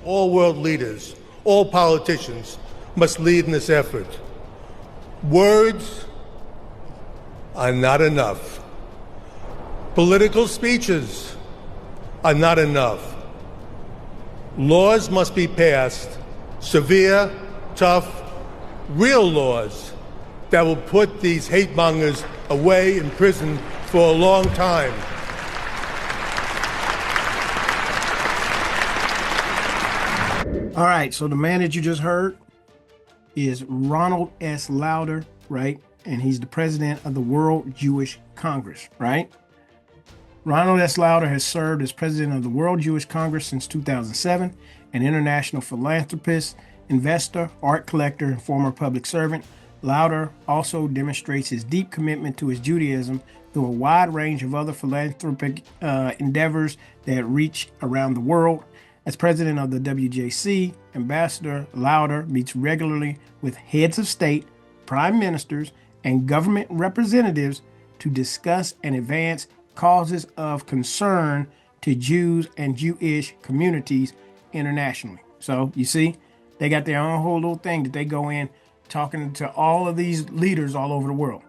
all world leaders, all politicians must lead in this effort. Words are not enough. Political speeches are not enough. Laws must be passed, severe, tough, real laws that will put these hate mongers away in prison for a long time. All right, so the man that you just heard is Ronald S. Lauder, right? And he's the president of the World Jewish Congress, right? Ronald S. Lauder has served as president of the World Jewish Congress since 2007, an international philanthropist, investor, art collector, and former public servant. Lauder also demonstrates his deep commitment to his Judaism through a wide range of other philanthropic endeavors that reach around the world. As president of the WJC, Ambassador Lauder meets regularly with heads of state, prime ministers, and government representatives to discuss and advance causes of concern to Jews and Jewish communities internationally. So you see, they got their own whole little thing that they go in talking to all of these leaders all over the world.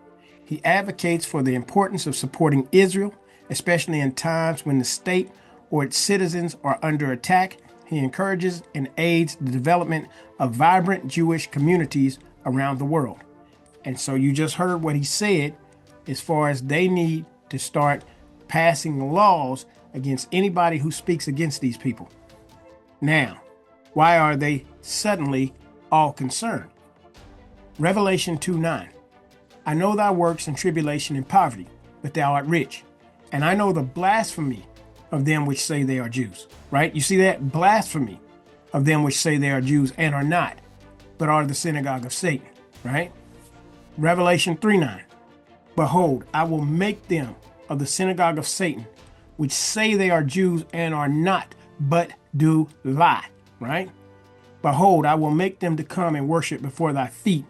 He advocates for the importance of supporting Israel, especially in times when the state or its citizens are under attack. He encourages and aids the development of vibrant Jewish communities around the world. And so you just heard what he said as far as they need to start passing laws against anybody who speaks against these people. Now, why are they suddenly all concerned? Revelation 2:9. I know thy works and tribulation and poverty, but thou art rich. And I know the blasphemy of them which say they are Jews, right? You see that? Blasphemy of them which say they are Jews and are not, but are the synagogue of Satan, right? Revelation 3:9. Behold, I will make them of the synagogue of Satan, which say they are Jews and are not, but do lie, right? Behold, I will make them to come and worship before thy feet,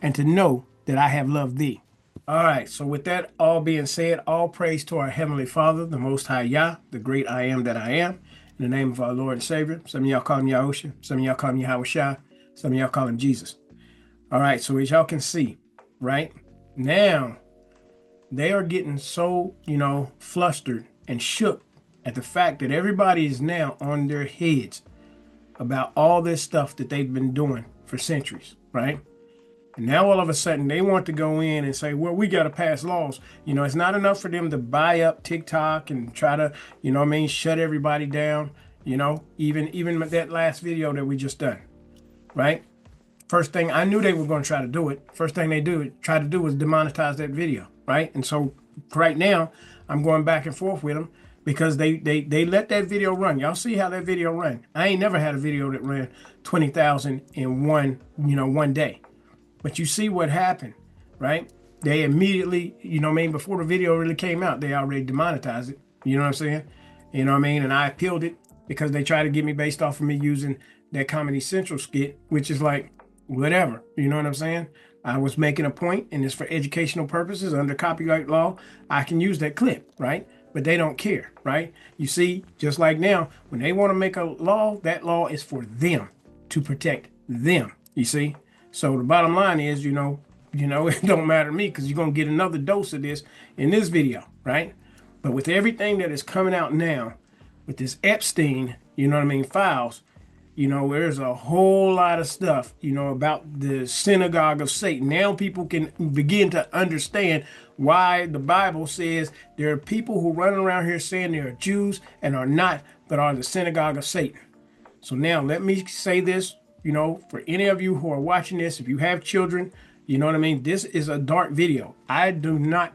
and to know that I have loved thee. All right, so with that all being said, all praise to our Heavenly Father, the Most High Yah, the great I am that I am, in the name of our Lord and Savior. Some of y'all call him Yahusha, some of y'all call him Yahushua, some of y'all call him Jesus. All right, so as y'all can see, right, now they are getting so, flustered and shook at the fact that everybody is now on their heads about all this stuff that they've been doing for centuries, right? And now all of a sudden they want to go in and say, well, we got to pass laws. It's not enough for them to buy up TikTok and try to, shut everybody down, even that last video that we just done, right? First thing, I knew they were going to try to do it. First thing they try to do was demonetize that video, right? And so right now I'm going back and forth with them because they let that video run. Y'all see how that video ran. I ain't never had a video that ran 20,000 in one day. But you see what happened, right? They immediately, before the video really came out, they already demonetized it. You know what I'm saying? And I appealed it because they tried to get me based off of me using that Comedy Central skit, which is like, whatever. You know what I'm saying? I was making a point, and it's for educational purposes under copyright law. I can use that clip, right? But they don't care, right? You see, just like now, when they want to make a law, that law is for them, to protect them, you see? So the bottom line is, it don't matter to me because you're going to get another dose of this in this video, right? But with everything that is coming out now, with this Epstein, files, there's a whole lot of stuff, about the synagogue of Satan. Now people can begin to understand why the Bible says there are people who run around here saying they are Jews and are not, but are the synagogue of Satan. So now let me say this. For any of you who are watching this, if you have children, this is a dark video. I do not,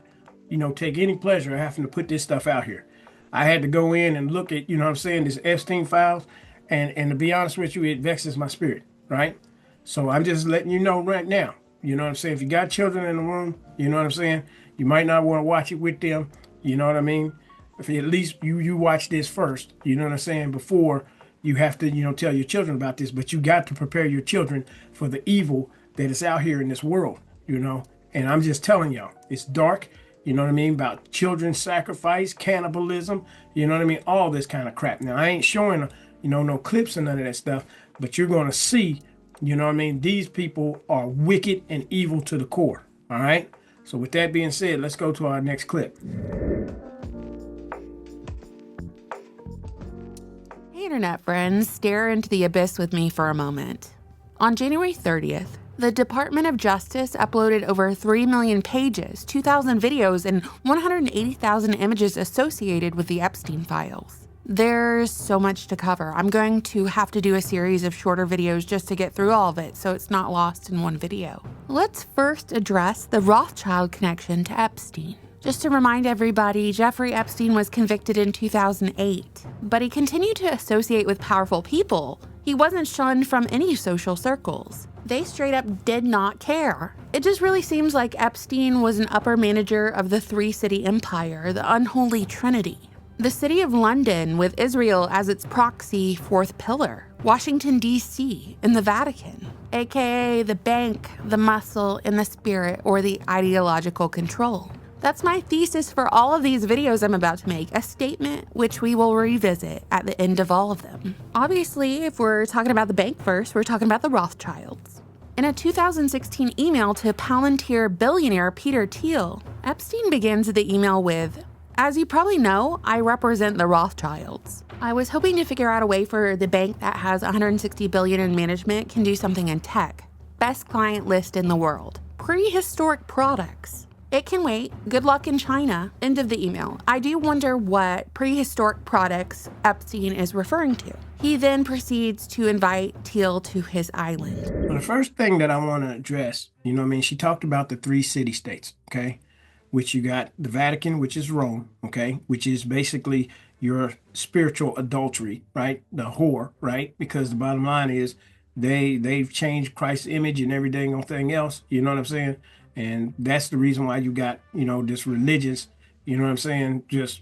take any pleasure in having to put this stuff out here. I had to go in and look at, this Epstein files. And to be honest with you, it vexes my spirit, right? So I'm just letting you know right now, if you got children in the room, you might not want to watch it with them, If at least you watch this first, before you have to, tell your children about this, but you got to prepare your children for the evil that is out here in this world, and I'm just telling y'all, it's dark, about children's sacrifice, cannibalism, all this kind of crap. Now, I ain't showing you know, no clips and none of that stuff, but you're going to see, you know what I mean, these people are wicked and evil to the core. All right. So with that being said, let's go to our next clip. Hey, internet friends, stare into the abyss with me for a moment. On January 30th, the Department of Justice uploaded over 3 million pages, 2,000 videos, and 180,000 images associated with the Epstein files. There's so much to cover. I'm going to have to do a series of shorter videos just to get through all of it, so it's not lost in one video. Let's first address the Rothschild connection to Epstein. Just to remind everybody, Jeffrey Epstein was convicted in 2008, but he continued to associate with powerful people. He wasn't shunned from any social circles. They straight up did not care. It just really seems like Epstein was an upper manager of the three-city empire, the unholy trinity. The city of London, with Israel as its proxy fourth pillar, Washington, D.C., and the Vatican, aka the bank, the muscle, and the spirit, or the ideological control. That's my thesis for all of these videos I'm about to make, a statement which we will revisit at the end of all of them. Obviously, if we're talking about the bank first, we're talking about the Rothschilds. In a 2016 email to Palantir billionaire Peter Thiel, Epstein begins the email with, "As you probably know, I represent the Rothschilds. I was hoping to figure out a way for the bank that has $160 billion in management can do something in tech. Best client list in the world. Prehistoric products. It can wait. Good luck in China." End of the email. I do wonder what prehistoric products Epstein is referring to. He then proceeds to invite Thiel to his island. So the first thing that I want to address, you know what I mean, she talked about the 3 city-states, okay? Which you got the Vatican, which is Rome, okay? Which is basically your spiritual adultery, right? The whore, right? Because the bottom line is they've changed Christ's image and everything else, you know what I'm saying? And that's the reason why you got, you know, this religious, you know what I'm saying, just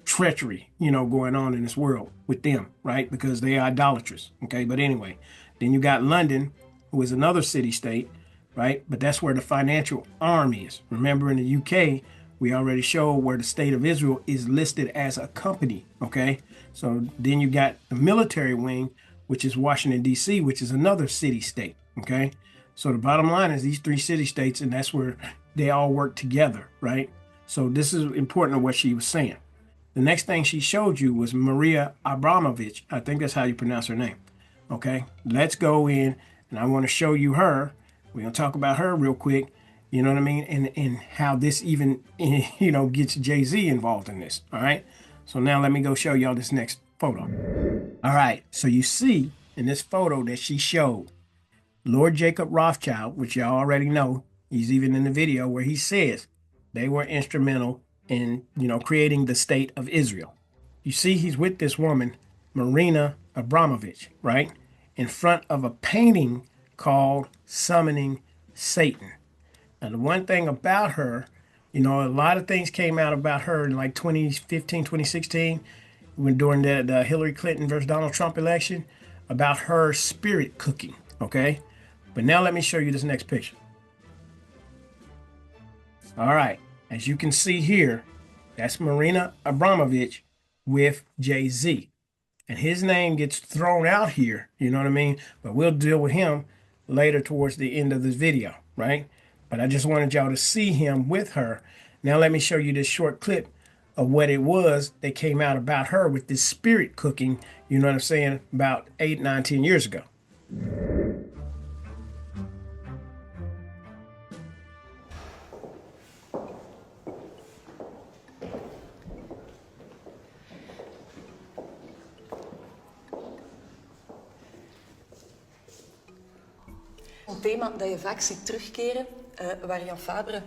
treachery, you know, going on in this world with them, right? Because they are idolatrous, okay? But anyway, then you got London, who is another city-state, right? But that's where the financial arm is. Remember, in the UK, we already showed where the state of Israel is listed as a company, okay? So then you got the military wing, which is Washington, D.C., which is another city-state, okay? So the bottom line is these 3 city-states, and that's where they all work together, right? So this is important to what she was saying. The next thing she showed you was Maria Abramovich. I think that's how you pronounce her name, okay? Let's go in, and I want to show you her. We're going to talk about her real quick, you know what I mean? And how this even, you know, gets Jay-Z involved in this, all right? So now let me go show y'all this next photo. All right, so you see in this photo that she showed, Lord Jacob Rothschild, which y'all already know, he's even in the video where he says they were instrumental in, you know, creating the state of Israel. You see he's with this woman, Marina Abramovich, right? In front of a painting called Summoning Satan. Now, the one thing about her, you know, a lot of things came out about her in like 2015, 2016, when during the Hillary Clinton versus Donald Trump election, about her spirit cooking, okay? But now let me show you this next picture. All right, as you can see here, that's Marina Abramovich with Jay-Z. And his name gets thrown out here, you know what I mean? But we'll deal with him later towards the end of this video, right? But I just wanted y'all to see him with her. Now let me show you this short clip of what it was that came out about her with this spirit cooking, you know what I'm saying, about 8, 9, 10 years ago. Een thema dat je vaak ziet terugkeren, waar Jan Fabre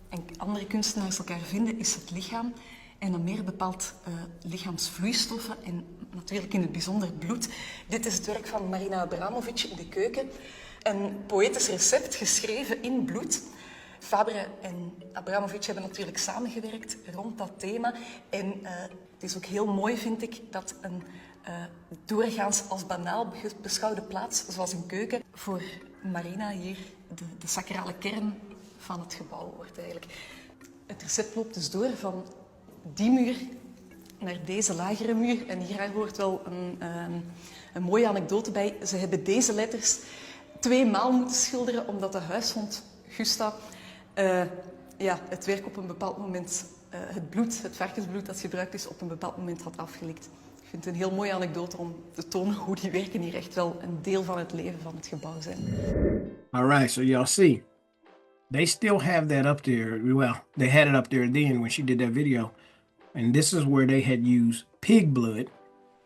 en andere kunstenaars elkaar vinden, is het lichaam. En dan meer bepaald lichaamsvloeistoffen en natuurlijk in het bijzonder bloed. Dit is het werk van Marina Abramovic in de keuken. Een poëtisch recept geschreven in bloed. Fabre en Abramovic hebben natuurlijk samengewerkt rond dat thema. En het is ook heel mooi, vind ik, dat een doorgaans als banaal beschouwde plaats, zoals een keuken, voor Marina hier de sacrale kern van het gebouw wordt eigenlijk. Het recept loopt dus door van die muur naar deze lagere muur. En hier hoort wel een mooie anekdote bij. Ze hebben deze letters 2 maal moeten schilderen, omdat de huishond Gusta het werk op een bepaald moment, het varkensbloed dat gebruikt is, op een bepaald moment had afgelikt. Ik vind het een heel mooie anekdote om te tonen hoe die werken hier echt wel een deel van het leven van het gebouw zijn. All right, so y'all see, they still have that up there. Well, they had it up there then when she did that video. And this is where they had used pig blood,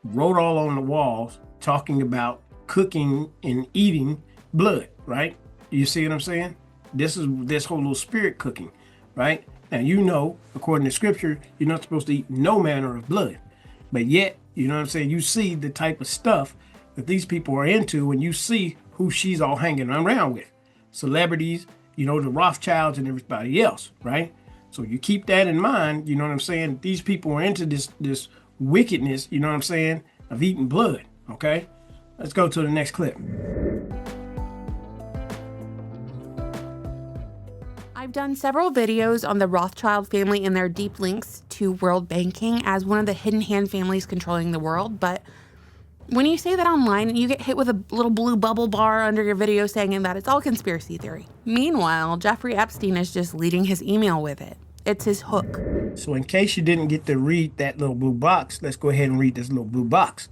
wrote all on the walls, talking about cooking and eating blood, right? You see what I'm saying? This is this whole little spirit cooking, right? Now, you know, according to scripture, you're not supposed to eat no manner of blood. But yet, you know what I'm saying? You see the type of stuff that these people are into when you see who she's all hanging around with. Celebrities, you know, the Rothschilds and everybody else, right? So you keep that in mind, you know what I'm saying? These people are into this wickedness, you know what I'm saying, of eating blood, okay? Let's go to the next clip. I've done several videos on the Rothschild family and their deep links to world banking as one of the hidden hand families controlling the world, but when you say that online, you get hit with a little blue bubble bar under your video saying that it's all conspiracy theory. Meanwhile, Jeffrey Epstein is just leading his email with it. It's his hook. So in case you didn't get to read that little blue box, let's go ahead and read this little blue box.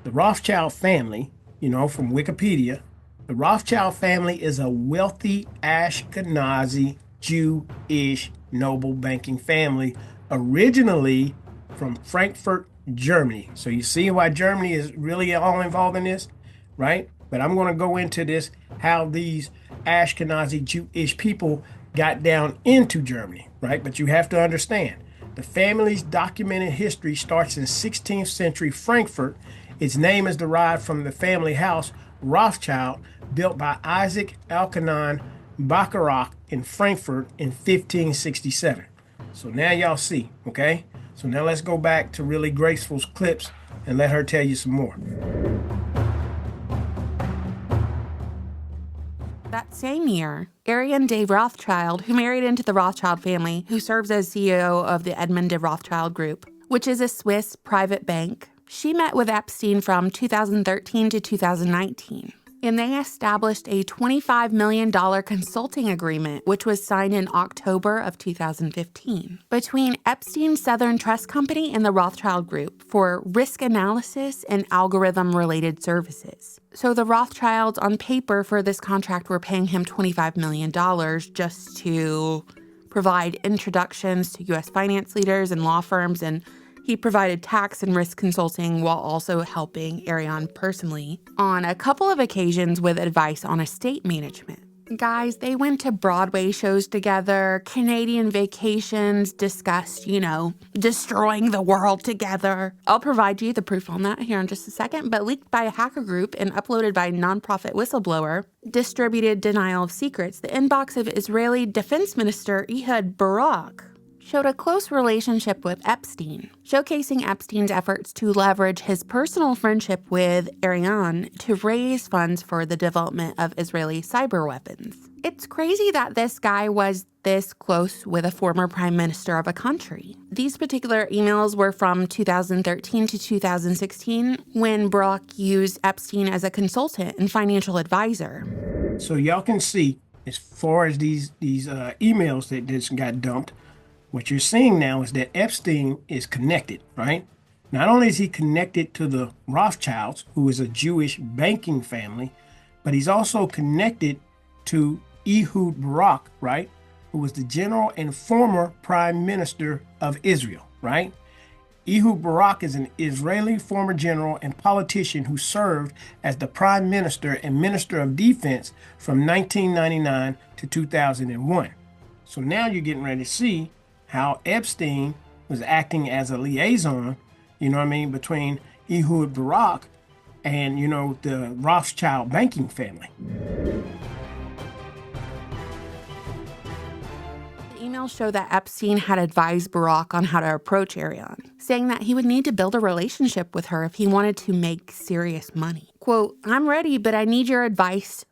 The Rothschild family, you know, from Wikipedia, the Rothschild family is a wealthy Ashkenazi Jewish noble banking family, originally from Frankfurt, Germany. So you see why Germany is really all involved in this, right? But I'm going to go into this, how these Ashkenazi Jewish people got down into Germany, right? But you have to understand, the family's documented history starts in 16th century Frankfurt. Its name is derived from the family house Rothschild, built by Isaac Elkanan Bacharach in Frankfurt in 1567. So now y'all see, okay? So now let's go back to really Graceful's clips and let her tell you some more. That same year, Ariane de Rothschild, who married into the Rothschild family, who serves as CEO of the Edmond de Rothschild Group, which is a Swiss private bank, she met with Epstein from 2013 to 2019. And they established a $25 million consulting agreement, which was signed in October of 2015, between Epstein Southern Trust Company and the Rothschild Group for risk analysis and algorithm-related services. So the Rothschilds on paper for this contract were paying him $25 million just to provide introductions to U.S. finance leaders and law firms, and he provided tax and risk consulting while also helping Ariane personally on a couple of occasions with advice on estate management. Guys, they went to Broadway shows together, Canadian vacations, discussed, you know, destroying the world together. I'll provide you the proof on that here in just a second, but leaked by a hacker group and uploaded by a nonprofit whistleblower, distributed denial of secrets, the inbox of Israeli Defense Minister Ehud Barak showed a close relationship with Epstein, showcasing Epstein's efforts to leverage his personal friendship with Ariane to raise funds for the development of Israeli cyber weapons. It's crazy that this guy was this close with a former prime minister of a country. These particular emails were from 2013 to 2016, when Barak used Epstein as a consultant and financial advisor. So y'all can see, as far as these emails that just got dumped, what you're seeing now is that Epstein is connected, right? Not only is he connected to the Rothschilds, who is a Jewish banking family, but he's also connected to Ehud Barak, right? Who was the general and former prime minister of Israel, right? Ehud Barak is an Israeli former general and politician who served as the prime minister and minister of defense from 1999 to 2001. So now you're getting ready to see how Epstein was acting as a liaison, you know what I mean, between Ehud Barak and, you know, the Rothschild banking family. The emails show that Epstein had advised Barak on how to approach Ariane, saying that he would need to build a relationship with her if he wanted to make serious money. Quote, "I'm ready, but I need your advice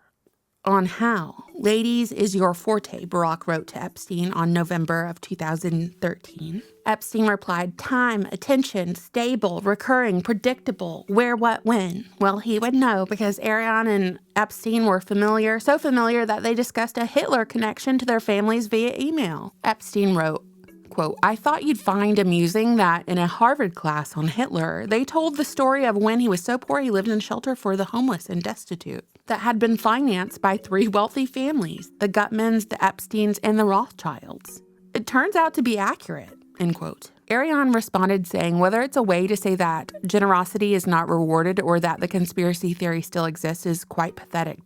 on how. Ladies is your forte, Barack wrote to Epstein on November of 2013. Epstein replied, time, attention, stable, recurring, predictable, where, what, when. Well, he would know because Ariane and Epstein were familiar, so familiar that they discussed a Hitler connection to their families via email. Epstein wrote, quote, I thought you'd find amusing that in a Harvard class on Hitler, they told the story of when he was so poor he lived in a shelter for the homeless and destitute that had been financed by 3 wealthy families, the Gutmans, the Epsteins, and the Rothschilds. It turns out to be accurate, end quote. Ariane responded saying whether it's a way to say that generosity is not rewarded or that the conspiracy theory still exists is quite pathetic, ...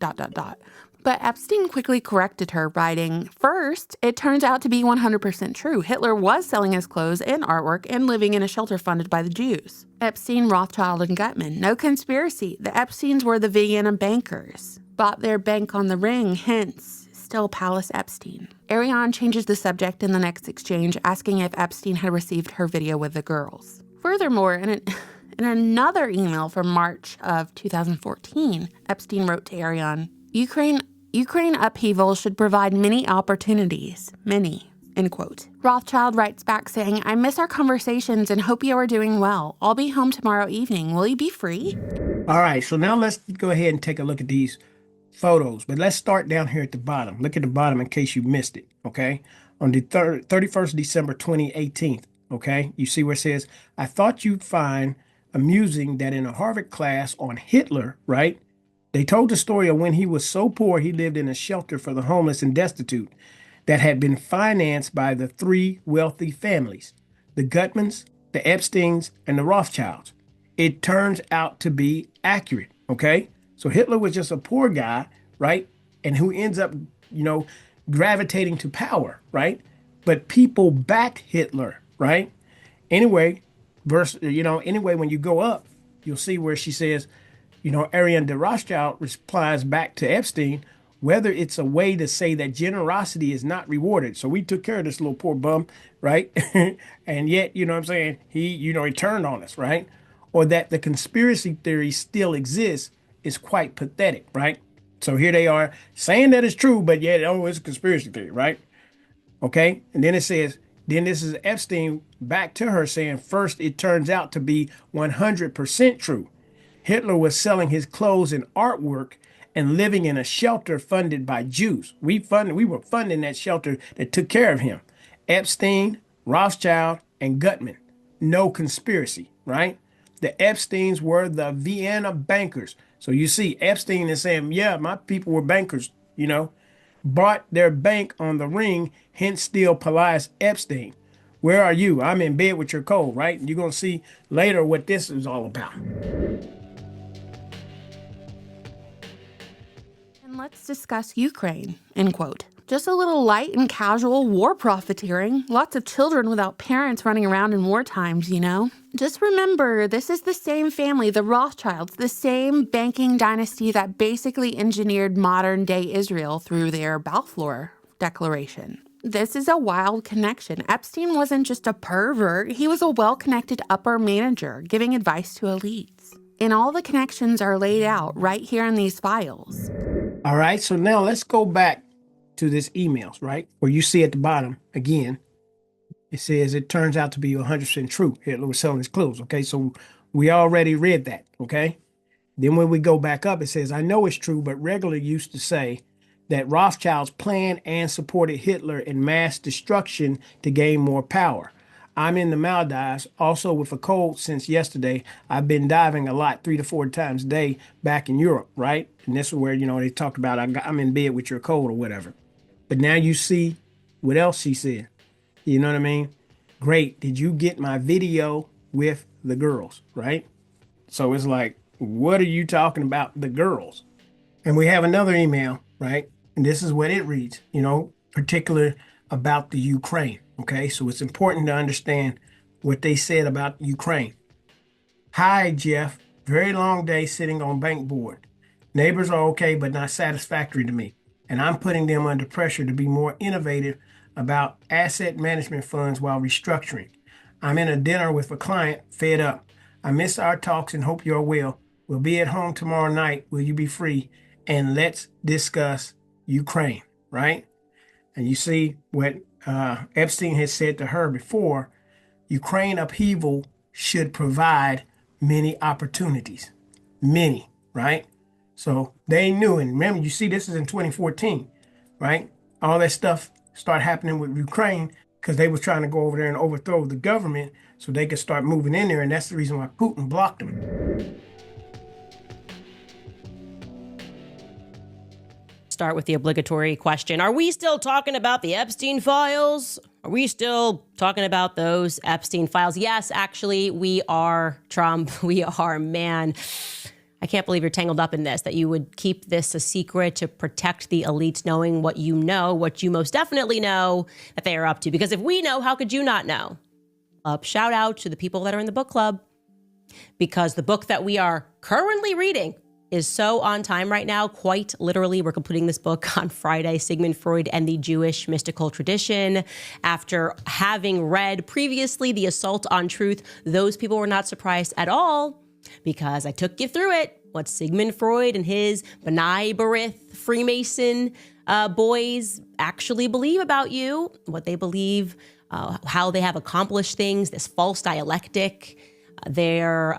But Epstein quickly corrected her, writing, first, it turns out to be 100% true. Hitler was selling his clothes and artwork and living in a shelter funded by the Jews. Epstein, Rothschild, and Gutman. No conspiracy. The Epsteins were the Vienna bankers. Bought their bank on the ring, hence, still Palace Epstein. Ariane changes the subject in the next exchange, asking if Epstein had received her video with the girls. Furthermore, in another email from March of 2014, Epstein wrote to Ariane, Ukraine upheaval should provide many opportunities. Many, end quote. Rothschild writes back saying, I miss our conversations and hope you are doing well. I'll be home tomorrow evening. Will you be free? All right, so now let's go ahead and take a look at these photos. But let's start down here at the bottom. Look at the bottom in case you missed it, okay? On the 31st December 2018, okay? You see where it says, I thought you'd find amusing that in a Harvard class on Hitler, right? They told the story of when he was so poor he lived in a shelter for the homeless and destitute that had been financed by the 3 wealthy families, the Gutmans, the Epsteins, and the Rothschilds. It turns out to be accurate, okay? So Hitler was just a poor guy, right? And who ends up, gravitating to power, right? But people backed Hitler, right? Anyway, when you go up, you'll see where she says, Ariane de Rothschild replies back to Epstein, whether it's a way to say that generosity is not rewarded. So we took care of this little poor bum, right? And yet, he turned on us, right? Or that the conspiracy theory still exists is quite pathetic, right? So here they are saying that it's true, but yet, it's a conspiracy theory, right? Okay. And then it says, then this is Epstein back to her saying, first, it turns out to be 100% true. Hitler was selling his clothes and artwork and living in a shelter funded by Jews. We were funding that shelter that took care of him. Epstein, Rothschild, and Gutman. No conspiracy, right? The Epsteins were the Vienna bankers. So you see, Epstein is saying, yeah, my people were bankers, bought their bank on the ring, hence still Palace Epstein. Where are you? I'm in bed with your cold, right? You're going to see later what this is all about. Let's discuss Ukraine, end quote. Just a little light and casual war profiteering. Lots of children without parents running around in war times, Just remember, this is the same family, the Rothschilds, the same banking dynasty that basically engineered modern-day Israel through their Balfour Declaration. This is a wild connection. Epstein wasn't just a pervert. He was a well-connected upper manager giving advice to elites. And all the connections are laid out right here in these files. All right, so now let's go back to this emails, right? Where you see at the bottom, again, it says it turns out to be 100% true. Hitler was selling his clothes, okay? So we already read that, okay? Then when we go back up, it says, I know it's true, but regularly used to say that Rothschilds planned and supported Hitler in mass destruction to gain more power. I'm in the Maldives, also with a cold since yesterday. I've been diving a lot, 3 to 4 times a day back in Europe, right? And this is where, they talked about I'm in bed with your cold or whatever. But now you see what else she said. You know what I mean? Great. Did you get my video with the girls, right? So it's like, what are you talking about, the girls? And we have another email, right? And this is what it reads, particular about the Ukraine. Okay, so it's important to understand what they said about Ukraine. Hi, Jeff. Very long day sitting on bank board. Neighbors are okay, but not satisfactory to me. And I'm putting them under pressure to be more innovative about asset management funds while restructuring. I'm in a dinner with a client, fed up. I miss our talks and hope you're well. We'll be at home tomorrow night. Will you be free? And let's discuss Ukraine. right? And you see what Epstein has said to her before, Ukraine upheaval should provide many opportunities, many, right? So they knew, and remember, you see, this is in 2014, right? All that stuff started happening with Ukraine because they were trying to go over there and overthrow the government so they could start moving in there, and that's the reason why Putin blocked them. Start with the obligatory question. Are we still talking about the Epstein files? Are we still talking about those Epstein files? Yes, actually, we are, Trump. We are, man. I can't believe you're tangled up in this, that you would keep this a secret to protect the elites, knowing what you know, what you most definitely know that they are up to. Because if we know, how could you not know? Shout out to the people that are in the book club, because the book that we are currently reading is so on time right now. Quite literally, we're completing this book on Friday, Sigmund Freud and the Jewish Mystical Tradition. After having read previously The Assault on Truth, those people were not surprised at all, because I took you through it, what Sigmund Freud and his B'nai B'rith Freemason boys actually believe about you, what they believe, how they have accomplished things, this false dialectic, their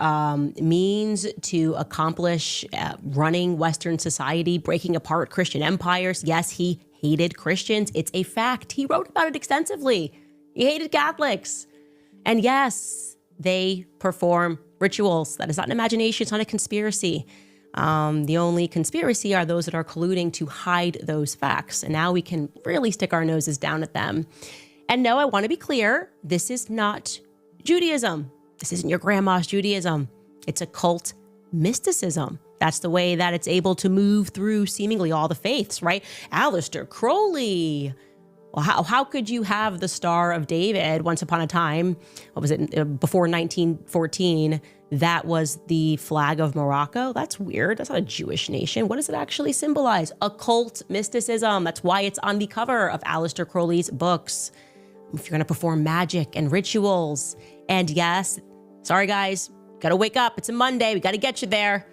means to accomplish running Western society, breaking apart Christian empires. Yes, he hated Christians. It's a fact. He wrote about it extensively. He hated Catholics. And yes, they perform rituals. That is not an imagination. It's not a conspiracy. The only conspiracy are those that are colluding to hide those facts. And now we can really stick our noses down at them. And no, I want to be clear. This is not Judaism. This isn't your grandma's Judaism. It's occult mysticism. That's the way that it's able to move through seemingly all the faiths, right? Aleister Crowley. Well, how could you have the Star of David once upon a time? What was it? Before 1914, that was the flag of Morocco. That's weird. That's not a Jewish nation. What does it actually symbolize? Occult mysticism. That's why it's on the cover of Aleister Crowley's books. If you're going to perform magic and rituals. And yes, sorry guys, gotta wake up. It's a Monday. We gotta get you there.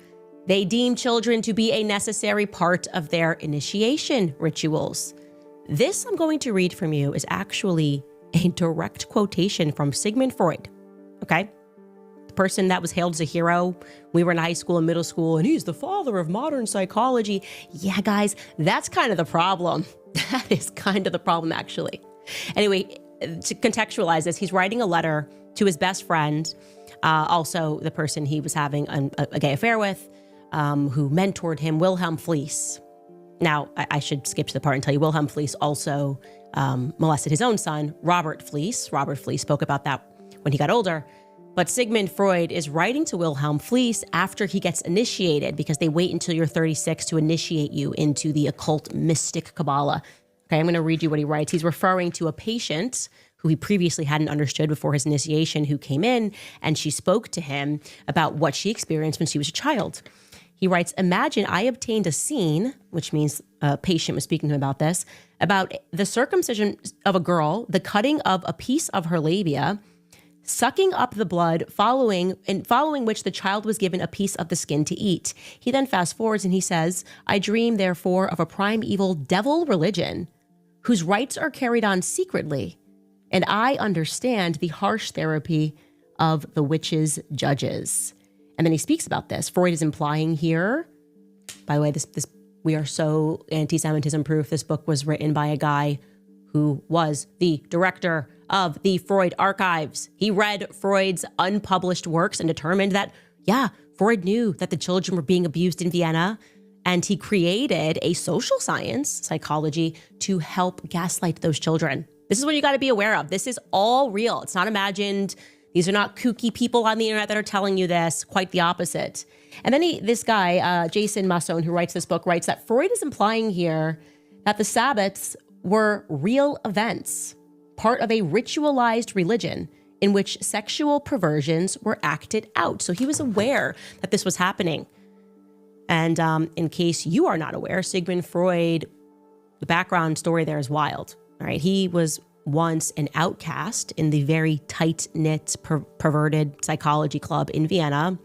They deem children to be a necessary part of their initiation rituals. This I'm going to read from you is actually a direct quotation from Sigmund Freud, okay? The person that was hailed as a hero. We were in high school and middle school, and he's the father of modern psychology. Yeah, guys, that's kind of the problem. That is kind of the problem, actually. Anyway, to contextualize this, he's writing a letter to his best friend, also the person he was having a gay affair with, who mentored him, Wilhelm Fliess. Now, I should skip to the part and tell you Wilhelm Fliess also molested his own son, Robert Fliess. Robert Fliess spoke about that when he got older. But Sigmund Freud is writing to Wilhelm Fliess after he gets initiated, because they wait until you're 36 to initiate you into the occult mystic Kabbalah. Okay, I'm going to read you what he writes. He's referring to a patient who he previously hadn't understood before his initiation, who came in, and she spoke to him about what she experienced when she was a child. He writes, imagine I obtained a scene, which means a patient was speaking to him about this, about the circumcision of a girl, the cutting of a piece of her labia, sucking up the blood, following which the child was given a piece of the skin to eat. He then fast forwards and he says, I dream, therefore, of a primeval devil religion whose rites are carried on secretly, and I understand the harsh therapy of the witches' judges. And then he speaks about this. Freud is implying here, by the way, this we are so anti-Semitism proof. This book was written by a guy who was the director of the Freud archives. He read Freud's unpublished works and determined that, yeah, Freud knew that the children were being abused in Vienna, and he created a social science, psychology, to help gaslight those children. This is what you got to be aware of. This is all real. It's not imagined. These are not kooky people on the internet that are telling you this. Quite the opposite. And then this guy, Jason Masson, who writes this book, writes that Freud is implying here that the Sabbats were real events, part of a ritualized religion in which sexual perversions were acted out. So he was aware that this was happening. And in case you are not aware, Sigmund Freud, the background story there is wild. All right, he was once an outcast in the very tight-knit, perverted psychology club in Vienna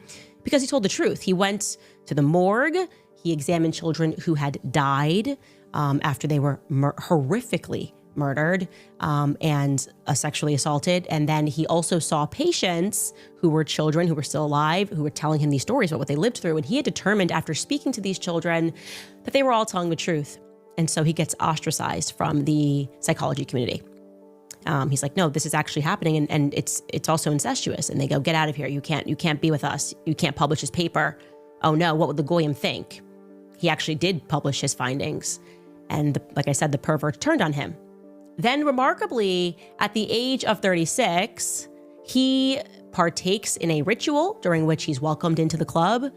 because he told the truth. He went to the morgue. He examined children who had died after they were horrifically murdered and sexually assaulted. And then he also saw patients who were children who were still alive, who were telling him these stories about what they lived through. And he had determined after speaking to these children that they were all telling the truth. And so he gets ostracized from the psychology community. He's like, no, this is actually happening. And it's also incestuous. And they go, get out of here. You can't be with us. You can't publish his paper. Oh no, what would the goyim think? He actually did publish his findings. And like I said, the pervert turned on him. Then remarkably, at the age of 36, he partakes in a ritual during which he's welcomed into the club,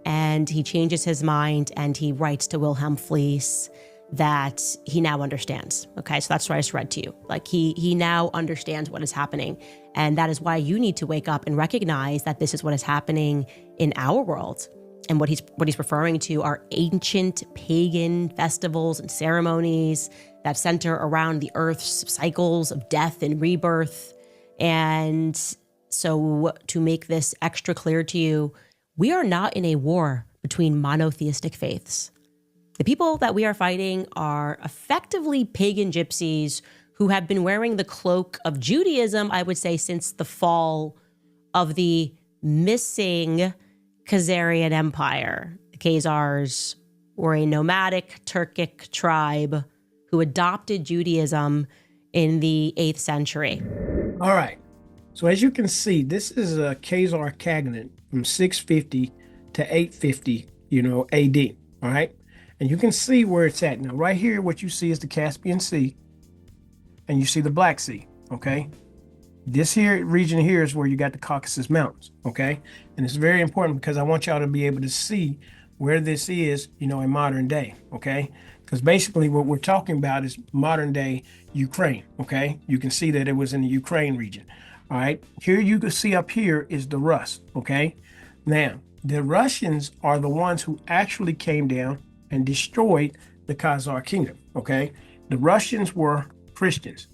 and he changes his mind and he writes to Wilhelm Fliess that he now understands. Okay, so that's what I just read to you. Like he now understands what is happening. And that is why you need to wake up and recognize that this is what is happening in our world. And what he's referring to are ancient pagan festivals and ceremonies that center around the earth's cycles of death and rebirth. And so to make this extra clear to you, we are not in a war between monotheistic faiths. The people that we are fighting are effectively pagan gypsies who have been wearing the cloak of Judaism, I would say, since the fall of the missing Khazarian Empire. The Khazars were a nomadic Turkic tribe who adopted Judaism in the 8th century. All right. So as you can see, this is a Khazar Khaganate from 650 to 850, AD. All right. And you can see where it's at. Now, right here, what you see is the Caspian Sea, and you see the Black Sea. Okay. This here region here is where you got the Caucasus Mountains. Okay. And it's very important because I want y'all to be able to see where this is, in modern day. Okay. Because basically what we're talking about is modern day Ukraine. Okay. You can see that it was in the Ukraine region. All right. Here you can see up here is the Rus. Okay. Now, the Russians are the ones who actually came down and destroyed the Khazar kingdom. Okay. The Russians were Christians.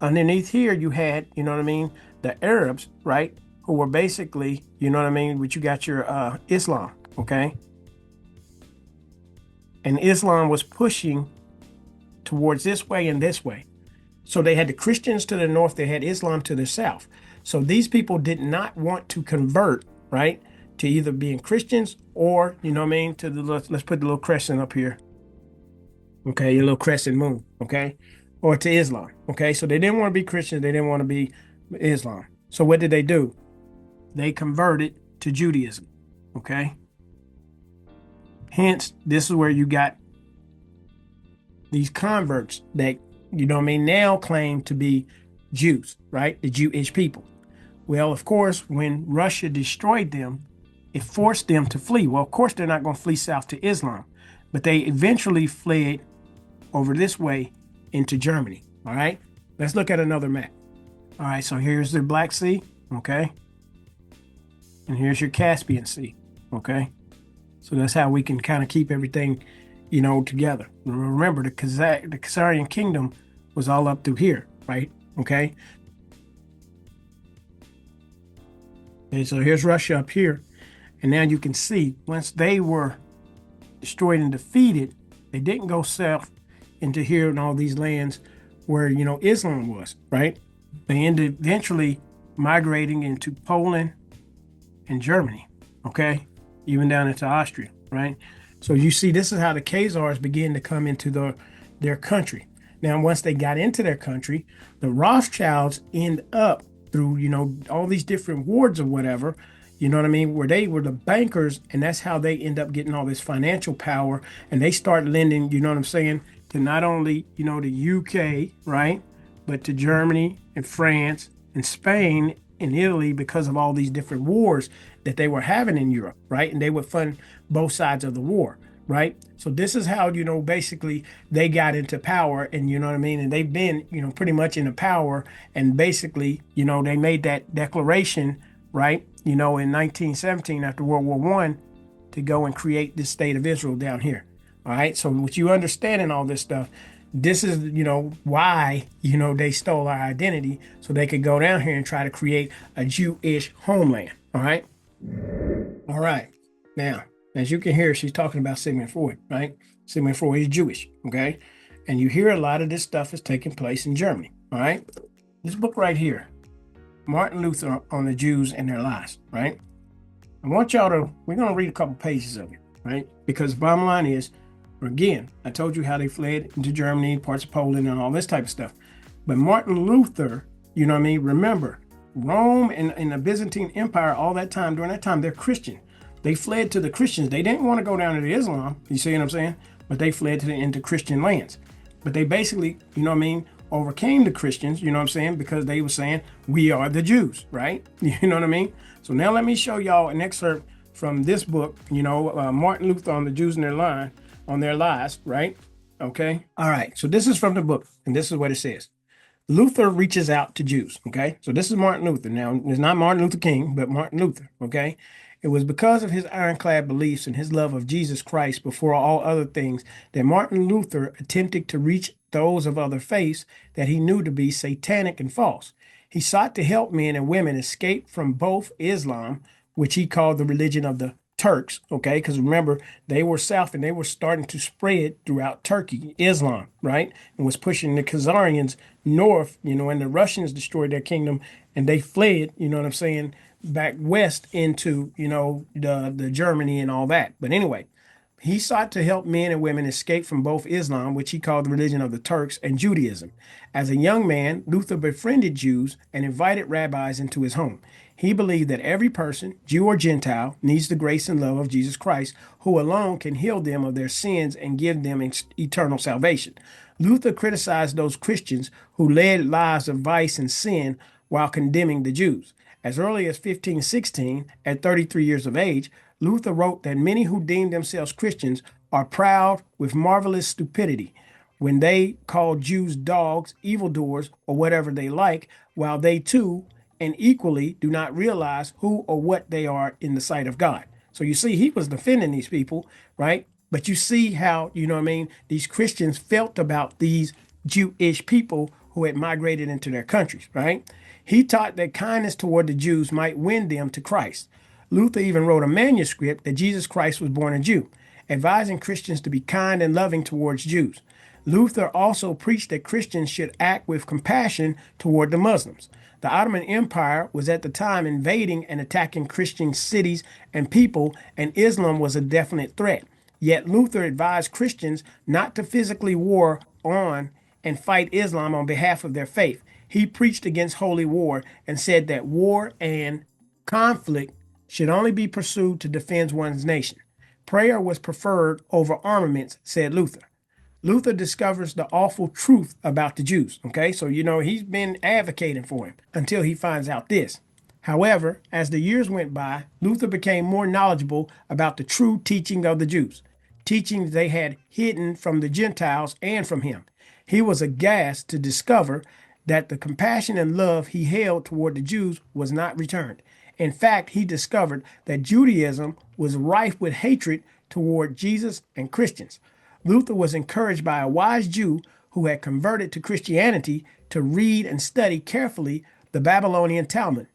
Underneath here, you had, the Arabs, right, who were basically, but you got your Islam, okay? And Islam was pushing towards this way and this way. So they had the Christians to the north, they had Islam to the south. So these people did not want to convert, right, to either being Christians or, to let's put the little crescent up here. Okay, your little crescent moon, okay? Or to Islam, okay? So they didn't want to be Christians. They didn't want to be Islam. So what did they do? They converted to Judaism, okay? Hence, this is where you got these converts that, now claim to be Jews, right? The Jewish people. Well, of course, when Russia destroyed them, it forced them to flee. Well, of course, they're not going to flee south to Islam, but they eventually fled over this way into Germany. All right, let's look at another map. All right, so here's the Black Sea, okay, and here's your Caspian Sea, okay. So that's how we can kind of keep everything, together. Remember, the Khazarian kingdom was all up through here, right? Okay. And so here's Russia up here, and now you can see once they were destroyed and defeated, they didn't go south into here and all these lands where, Islam was, right? They ended eventually migrating into Poland and Germany, okay? Even down into Austria, right? So you see, this is how the Khazars began to come into their country. Now, once they got into their country, the Rothschilds end up through, all these different wards or whatever, where they were the bankers, and that's how they end up getting all this financial power, and they start lending, to not only, the UK, right, but to Germany and France and Spain and Italy because of all these different wars that they were having in Europe, right? And they would fund both sides of the war, right? So this is how, basically they got into power, and, and they've been, pretty much into power, and basically, they made that declaration, right, in 1917 after World War I to go and create this state of Israel down here. All right. So with you understanding all this stuff, this is, why, they stole our identity so they could go down here and try to create a Jewish homeland. All right. All right. Now, As you can hear, she's talking about Sigmund Freud, right? Sigmund Freud is Jewish, okay? And you hear a lot of this stuff is taking place in Germany, all right? This book right here, Martin Luther on the Jews and Their Lies, right? I want y'all to, we're going to read a couple pages of it, right? Because the bottom line is, again, I told you how they fled into Germany, parts of Poland, and all this type of stuff. But Martin Luther, you know what I mean? Remember, Rome and the Byzantine Empire, all that time, during that time, they're Christian. They fled to the Christians. They didn't want to go down to the Islam, you see what I'm saying? But they fled into Christian lands. But they basically, you know what I mean, overcame the Christians, you know what I'm saying? Because they were saying, we are the Jews, right? You know what I mean? So now let me show y'all an excerpt from this book, you know, Martin Luther on the Jews and their lies, right? Okay. All right. So this is from the book, and this is what it says. Luther reaches out to Jews. Okay. So this is Martin Luther. Now, it's not Martin Luther King, but Martin Luther. Okay. It was because of his ironclad beliefs and his love of Jesus Christ before all other things that Martin Luther attempted to reach those of other faiths that he knew to be satanic and false. He sought to help men and women escape from both Islam, which he called the religion of the Turks, okay? Because remember, they were south and they were starting to spread throughout Turkey, Islam, right? And was pushing the Khazarians north, you know, and the Russians destroyed their kingdom and they fled, you know what I'm saying, back west into, you know, the Germany and all that. But anyway, he sought to help men and women escape from both Islam, which he called the religion of the Turks, and Judaism. As a young man, Luther befriended Jews and invited rabbis into his home. He believed that every person, Jew or Gentile, needs the grace and love of Jesus Christ, who alone can heal them of their sins and give them eternal salvation. Luther criticized those Christians who led lives of vice and sin while condemning the Jews. As early as 1516, at 33 years of age, Luther wrote that many who deem themselves Christians are proud with marvelous stupidity when they call Jews dogs, evildoers, or whatever they like, while they too and equally do not realize who or what they are in the sight of God. So you see, he was defending these people, right? But you see how, you know what I mean, these Christians felt about these Jewish people who had migrated into their countries, right? He taught that kindness toward the Jews might win them to Christ. Luther even wrote a manuscript that Jesus Christ was born a Jew, advising Christians to be kind and loving towards Jews. Luther also preached that Christians should act with compassion toward the Muslims. The Ottoman Empire was at the time invading and attacking Christian cities and people, and Islam was a definite threat. Yet Luther advised Christians not to physically war on and fight Islam on behalf of their faith. He preached against holy war and said that war and conflict should only be pursued to defend one's nation. Prayer was preferred over armaments, said Luther. Luther discovers the awful truth about the Jews. Okay, so you know he's been advocating for him until he finds out this. However, as the years went by, Luther became more knowledgeable about the true teaching of the Jews, teachings they had hidden from the Gentiles and from him. He was aghast to discover that the compassion and love he held toward the Jews was not returned. In fact, he discovered that Judaism was rife with hatred toward Jesus and Christians. Luther was encouraged by a wise Jew who had converted to Christianity to read and study carefully the Babylonian Talmud.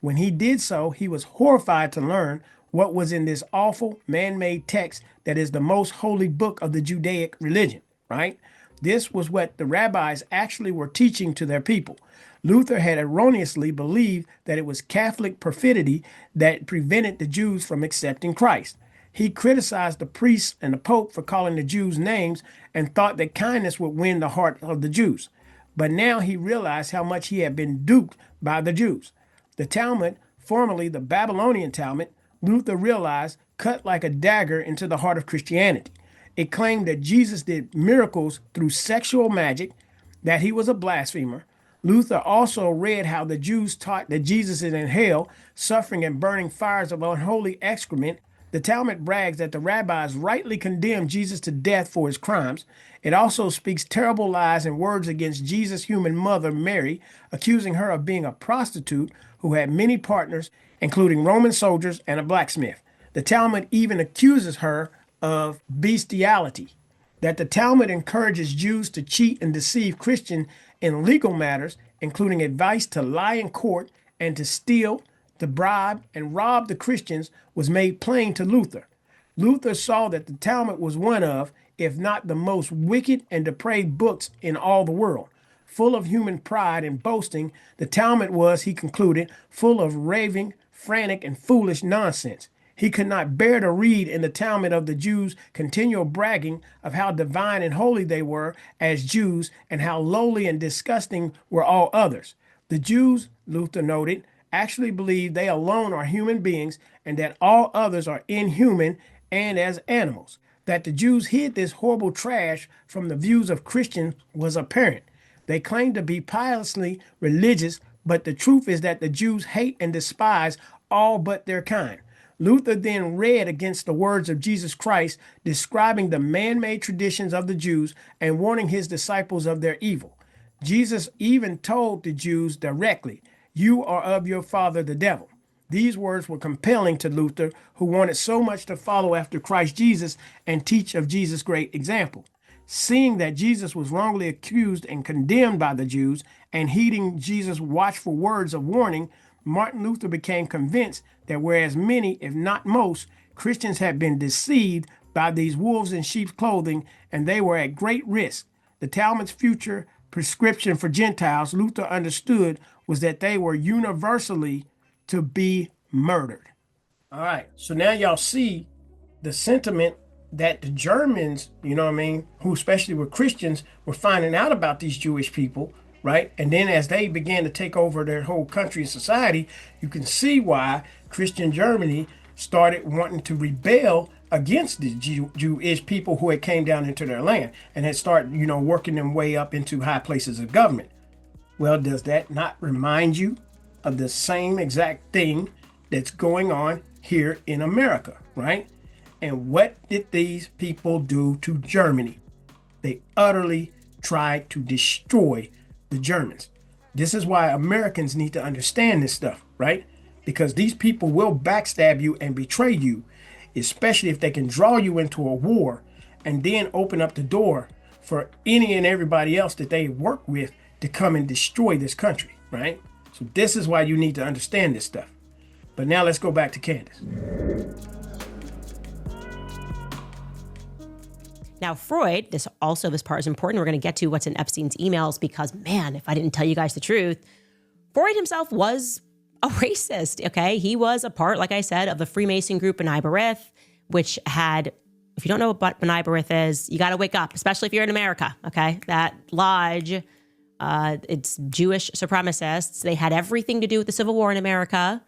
When he did so, he was horrified to learn what was in this awful man-made text that is the most holy book of the Judaic religion, right? This was what the rabbis actually were teaching to their people. Luther had erroneously believed that it was Catholic perfidy that prevented the Jews from accepting Christ. He criticized the priests and the Pope for calling the Jews names and thought that kindness would win the heart of the Jews. But now he realized how much he had been duped by the Jews. The Talmud, formerly the Babylonian Talmud, Luther realized cut like a dagger into the heart of Christianity. It claimed that Jesus did miracles through sexual magic, that he was a blasphemer. Luther also read how the Jews taught that Jesus is in hell, suffering and burning fires of unholy excrement. The Talmud brags that the rabbis rightly condemned Jesus to death for his crimes. It also speaks terrible lies and words against Jesus' human mother, Mary, accusing her of being a prostitute who had many partners, including Roman soldiers and a blacksmith. The Talmud even accuses her of bestiality. That the Talmud encourages Jews to cheat and deceive Christians in legal matters, including advice to lie in court and to steal, to bribe, and rob the Christians, was made plain to Luther. Luther saw that the Talmud was one of, if not the most wicked and depraved books in all the world. Full of human pride and boasting, the Talmud was, he concluded, full of raving, frantic, and foolish nonsense. He could not bear to read in the Talmud of the Jews continual bragging of how divine and holy they were as Jews and how lowly and disgusting were all others. The Jews, Luther noted, actually believe they alone are human beings and that all others are inhuman and as animals. That the Jews hid this horrible trash from the views of Christians was apparent. They claimed to be piously religious, but the truth is that the Jews hate and despise all but their kind. Luther then read against the words of Jesus Christ, describing the man-made traditions of the Jews and warning his disciples of their evil. Jesus even told the Jews directly, "You are of your father the devil." These words were compelling to Luther, who wanted so much to follow after Christ Jesus and teach of Jesus' great example. Seeing that Jesus was wrongly accused and condemned by the Jews, and heeding Jesus' watchful words of warning, Martin Luther became convinced that whereas many, if not most, Christians had been deceived by these wolves in sheep's clothing, and they were at great risk. The Talmud's future prescription for Gentiles, Luther understood, was that they were universally to be murdered. All right, so now y'all see the sentiment that the Germans, who especially were Christians, were finding out about these Jewish people, right? And then as they began to take over their whole country and society, you can see why Christian Germany started wanting to rebel against the Jewish people who had came down into their land and had started, working their way up into high places of government. Well, does that not remind you of the same exact thing that's going on here in America, right? And what did these people do to Germany? They utterly tried to destroy the Germans. This is why Americans need to understand this stuff, right? Because these people will backstab you and betray you, especially if they can draw you into a war and then open up the door for any and everybody else that they work with to come and destroy this country, right? So this is why you need to understand this stuff. But now let's go back to Candace. Now, Freud, this part is important. We're going to get to what's in Epstein's emails because, man, if I didn't tell you guys the truth, Freud himself was a racist, okay? He was a part, like I said, of the Freemason group B'nai B'rith, which had, if you don't know what B'nai B'rith is, you got to wake up, especially if you're in America, okay? That lodge, it's Jewish supremacists. They had everything to do with the Civil War in America.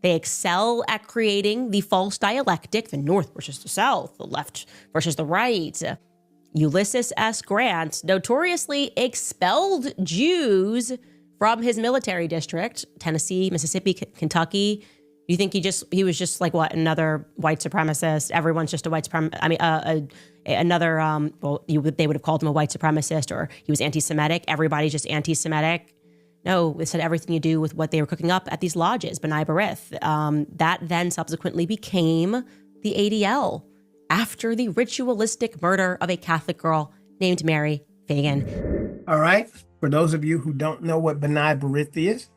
They excel at creating the false dialectic, the North versus the South, the left versus the right. Ulysses S. Grant notoriously expelled Jews from his military district, Tennessee, Mississippi, Kentucky. You think he was just like what, another white supremacist? Everyone's just a white supremacist. They would have called him a white supremacist, or he was anti-Semitic. Everybody's just anti-Semitic. No, it had everything to do with what they were cooking up at these lodges, B'nai B'rith. That then subsequently became the ADL after the ritualistic murder of a Catholic girl named Mary Fagan. All right, for those of you who don't know what B'nai B'rith is,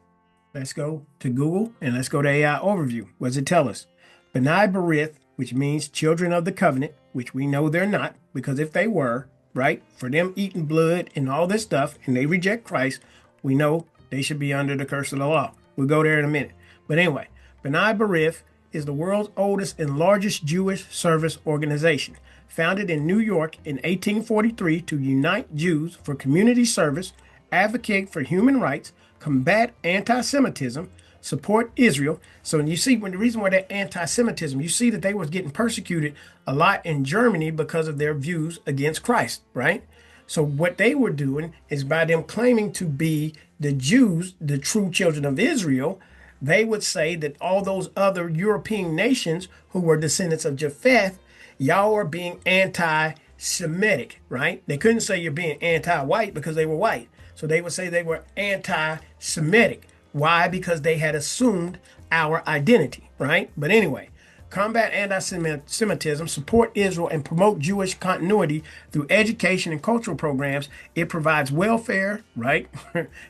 let's go to Google and let's go to AI Overview. What does it tell us? B'nai B'rith, which means children of the covenant, which we know they're not, because if they were, right, for them eating blood and all this stuff, and they reject Christ, we know they should be under the curse of the law. We'll go there in a minute. But anyway, B'nai B'rith is the world's oldest and largest Jewish service organization. Founded in New York in 1843 to unite Jews for community service, advocate for human rights, combat anti-Semitism, support Israel. So you see, the reason why that anti-Semitism, you see that they was getting persecuted a lot in Germany because of their views against Christ, right? So what they were doing is by them claiming to be the Jews, the true children of Israel, they would say that all those other European nations who were descendants of Japheth, y'all are being anti-Semitic, right? They couldn't say you're being anti-white because they were white. So they would say they were anti-Semitic. Why? Because they had assumed our identity, right? But anyway, combat anti-Semitism, support Israel, and promote Jewish continuity through education and cultural programs. It provides welfare, right?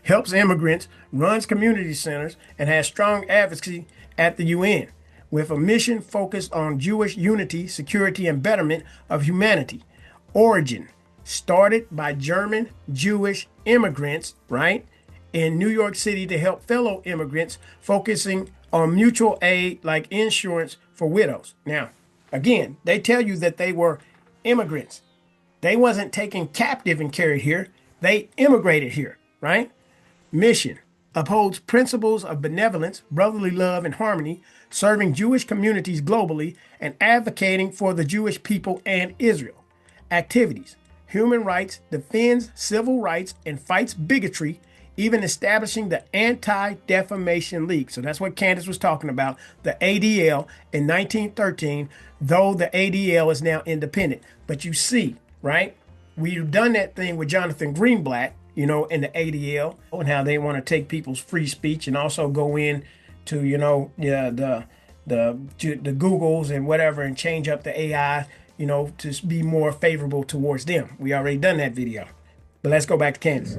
Helps immigrants, runs community centers, and has strong advocacy at the UN. with a mission focused on Jewish unity, security, and betterment of humanity. Origin, started by German Jewish immigrants, right, in New York City to help fellow immigrants, focusing on mutual aid like insurance for widows. Now, again, they tell you that they were immigrants. They wasn't taken captive and carried here. They immigrated here, right? Mission, upholds principles of benevolence, brotherly love, and harmony, serving Jewish communities globally and advocating for the Jewish people and Israel. Activities, human rights, defends civil rights, and fights bigotry, even establishing the Anti-Defamation League. So that's what Candace was talking about, the ADL in 1913, though the ADL is now independent. But you see, right, we've done that thing with Jonathan Greenblatt, you know, in the ADL, and how they want to take people's free speech and also go in to, you know, the Googles and whatever and change up the AI, you know, to be more favorable towards them. We already done that video. But let's go back to Candace.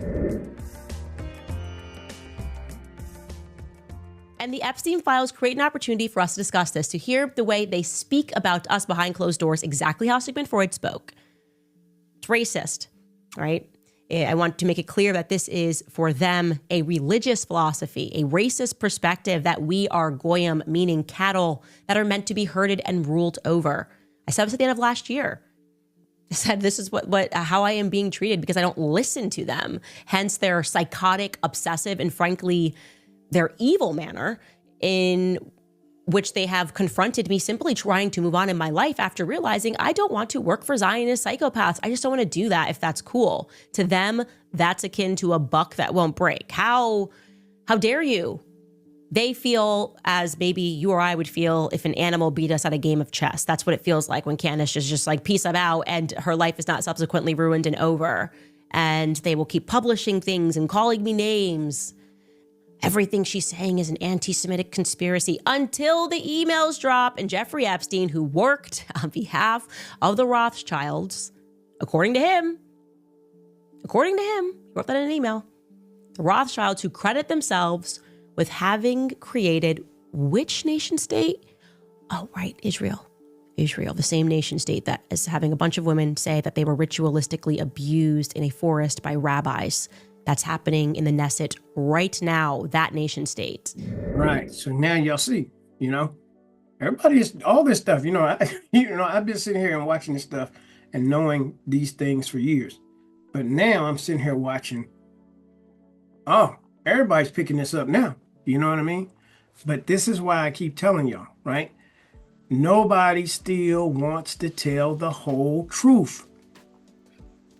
And the Epstein files create an opportunity for us to discuss this, to hear the way they speak about us behind closed doors, exactly how Sigmund Freud spoke. It's racist, right? I want to make it clear that this is, for them, a religious philosophy, a racist perspective that we are goyim, meaning cattle that are meant to be herded and ruled over. I said this at the end of last year. I said this is how I am being treated because I don't listen to them. Hence their psychotic, obsessive, and frankly, their evil manner in which they have confronted me simply trying to move on in my life after realizing I don't want to work for Zionist psychopaths. I just don't want to do that if that's cool. To them, that's akin to a buck that won't break. How dare you? They feel as maybe you or I would feel if an animal beat us at a game of chess. That's what it feels like when Candace is just like, peace, I'm out, and her life is not subsequently ruined and over. And they will keep publishing things and calling me names. Everything she's saying is an anti-Semitic conspiracy until the emails drop and Jeffrey Epstein, who worked on behalf of the Rothschilds, according to him, he wrote that in an email, the Rothschilds, who credit themselves with having created which nation state? Oh, right, Israel. Israel, the same nation state that is having a bunch of women say that they were ritualistically abused in a forest by rabbis. That's happening in the Knesset right now, that nation state. Right. So now y'all see, you know, everybody is all this stuff, I've been sitting here and watching this stuff and knowing these things for years. But now I'm sitting here watching, oh, everybody's picking this up now. You know what I mean? But this is why I keep telling y'all, right? Nobody still wants to tell the whole truth.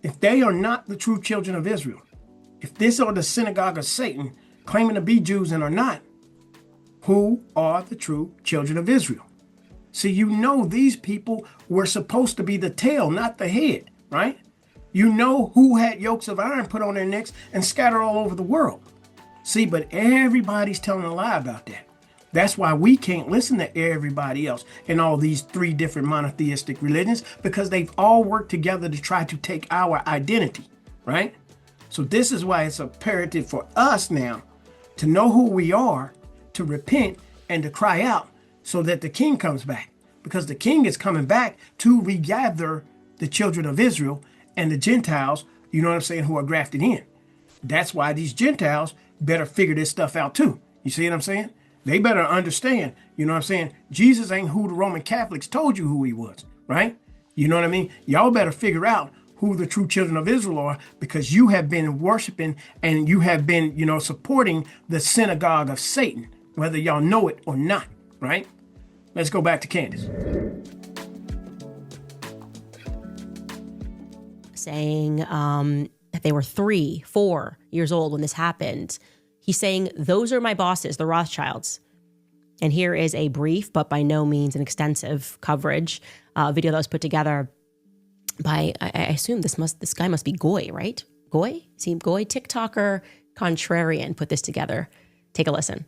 If they are not the true children of Israel, if this are the synagogue of Satan, claiming to be Jews and are not, who are the true children of Israel? See, you know these people were supposed to be the tail, not the head, right? You know who had yokes of iron put on their necks and scattered all over the world. See, but everybody's telling a lie about that. That's why we can't listen to everybody else in all these 3 different monotheistic religions, because they've all worked together to try to take our identity, right? So this is why it's imperative for us now to know who we are, to repent, and to cry out so that the king comes back. Because the king is coming back to regather the children of Israel and the Gentiles, you know what I'm saying, who are grafted in. That's why these Gentiles better figure this stuff out too. You see what I'm saying? They better understand, you know what I'm saying? Jesus ain't who the Roman Catholics told you who he was, right? You know what I mean? Y'all better figure out who the true children of Israel are, because you have been worshiping and you have been, supporting the synagogue of Satan, whether y'all know it or not, right? Let's go back to Candace. Saying that they were 3, 4 years old when this happened. He's saying, those are my bosses, the Rothschilds. And here is a brief, but by no means an extensive coverage, video that was put together by, I assume this guy must be Goy, right? Goy? Is he Goy? TikToker Contrarian put this together. Take a listen.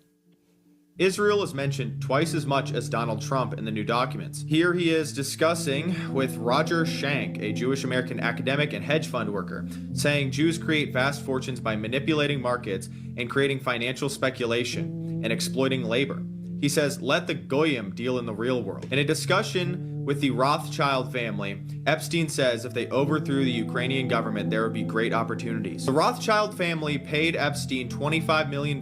Israel is mentioned twice as much as Donald Trump in the new documents. Here he is discussing with Roger Schank, a Jewish American academic and hedge fund worker, saying Jews create vast fortunes by manipulating markets and creating financial speculation and exploiting labor. He says, let the Goyim deal in the real world. In a discussion with the Rothschild family, Epstein says if they overthrew the Ukrainian government, there would be great opportunities. The Rothschild family paid Epstein $25 million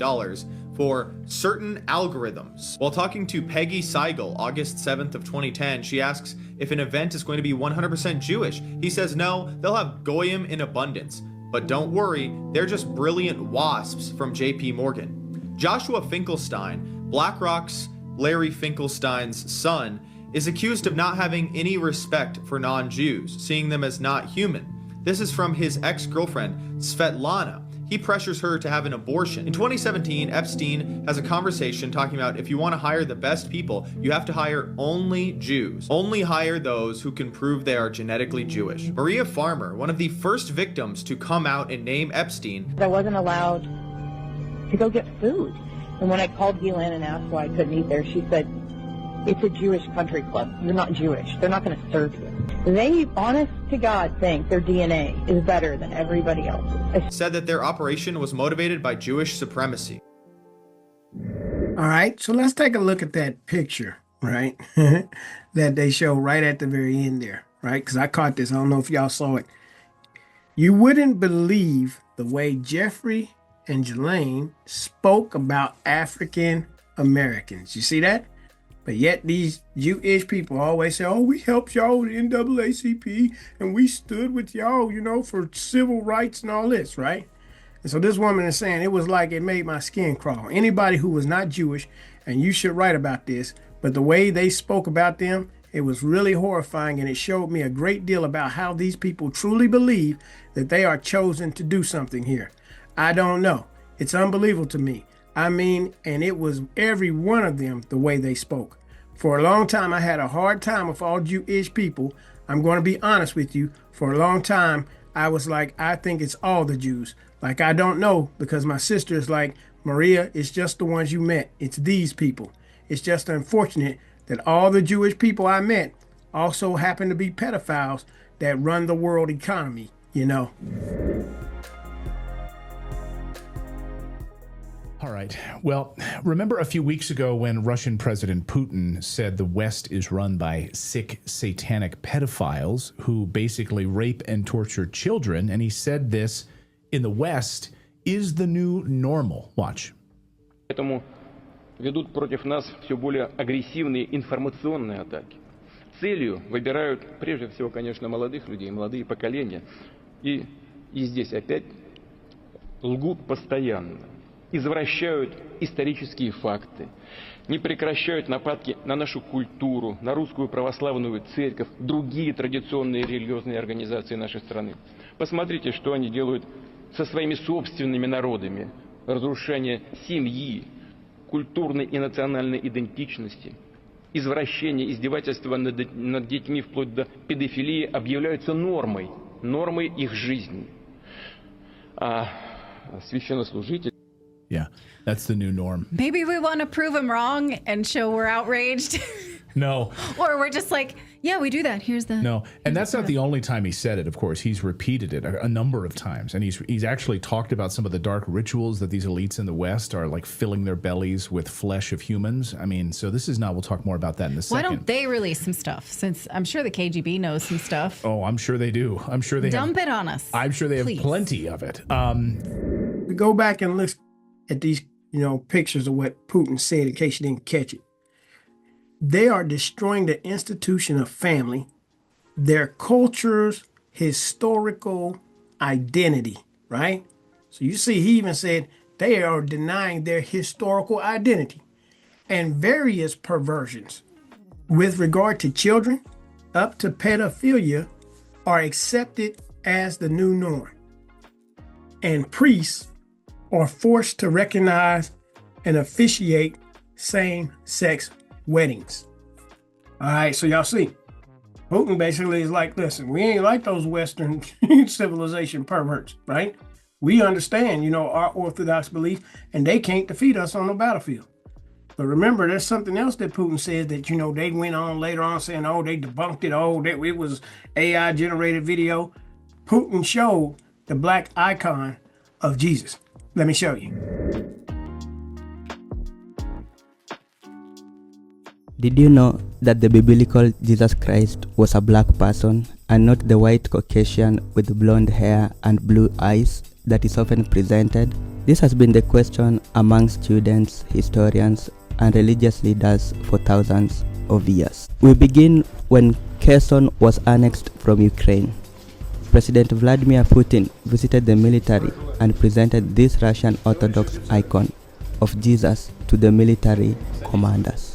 for certain algorithms. While talking to Peggy Seigel, August 7th of 2010, she asks if an event is going to be 100% Jewish. He says no, they'll have Goyim in abundance. But don't worry, they're just brilliant wasps from JP Morgan. Joshua Finkelstein, BlackRock's Larry Finkelstein's son, is accused of not having any respect for non-Jews, seeing them as not human. This is from his ex-girlfriend, Svetlana. He pressures her to have an abortion. In 2017, Epstein has a conversation talking about if you want to hire the best people, you have to hire only Jews. Only hire those who can prove they are genetically Jewish. Maria Farmer, one of the first victims to come out and name Epstein, I wasn't allowed to go get food. And when I called Ghislaine and asked why I couldn't eat there, she said, it's a Jewish country club. You're not Jewish. They're not going to serve you. They, honest to God, think their DNA is better than everybody else's. said that their operation was motivated by Jewish supremacy. All right, so let's take a look at that picture, right? That they show right at the very end there, right? Because I caught this. I don't know if y'all saw it. You wouldn't believe the way Jeffrey and Ghislaine spoke about African Americans. You see that? But yet these Jewish people always say, oh, we helped y'all with the NAACP and we stood with y'all, you know, for civil rights and all this, right? And so this woman is saying it was like it made my skin crawl. Anybody who was not Jewish, and you should write about this, but the way they spoke about them, it was really horrifying, and it showed me a great deal about how these people truly believe that they are chosen to do something here. I don't know. It's unbelievable to me. I mean, and it was every one of them the way they spoke. For a long time, I had a hard time with all Jewish people. I'm going to be honest with you. For a long time, I was like, I think it's all the Jews. Like, I don't know, because my sister is like, Maria, it's just the ones you met. It's these people. It's just unfortunate that all the Jewish people I met also happen to be pedophiles that run the world economy, you know. All right. Well, remember a few weeks ago when Russian President Putin said the West is run by sick, satanic pedophiles who basically rape and torture children, and he said this in the West is the new normal. Watch. Поэтому ведут против нас все более агрессивные информационные атаки. Целью выбирают прежде всего, конечно, молодых людей, молодые поколения. И здесь опять лгут постоянно. Извращают исторические факты, не прекращают нападки на нашу культуру, на русскую православную церковь, другие традиционные религиозные организации нашей страны. Посмотрите, что они делают со своими собственными народами. Разрушение семьи, культурной и национальной идентичности, извращение, издевательство над детьми вплоть до педофилии объявляются нормой их жизни. А священнослужитель. Yeah, that's the new norm. Maybe we want to prove him wrong and show we're outraged. No. Or we're just like, yeah, we do that. Here's the... No, and that's not the only time he said it, of course. He's repeated it a number of times. And he's actually talked about some of the dark rituals that these elites in the West are like filling their bellies with flesh of humans. I mean, so this is not, we'll talk more about that in a second. Why don't they release some stuff? Since I'm sure the KGB knows some stuff. Oh, I'm sure they do. I'm sure they Dump it on us. I'm sure they please. have plenty of it. We go back and look at these, you know, pictures of what Putin said in case you didn't catch it. They are destroying the institution of family, their culture's historical identity, right? So you see, he even said they are denying their historical identity, and various perversions with regard to children up to pedophilia are accepted as the new norm. And priests are forced to recognize and officiate same-sex weddings. All right, so y'all see, Putin basically is like, listen, we ain't like those Western civilization perverts, right? We understand, you know, our Orthodox belief, and they can't defeat us on the battlefield. But remember, there's something else that Putin says that, you know, they went on later on saying, oh, they debunked it. Oh, it was AI-generated video. Putin showed the black icon of Jesus. Let me show you. Did you know that the biblical Jesus Christ was a black person and not the white Caucasian with blonde hair and blue eyes that is often presented? This has been the question among students, historians, and religious leaders for thousands of years. We begin when Kherson was annexed from Ukraine. President Vladimir Putin visited the military and presented this Russian Orthodox icon of Jesus to the military commanders.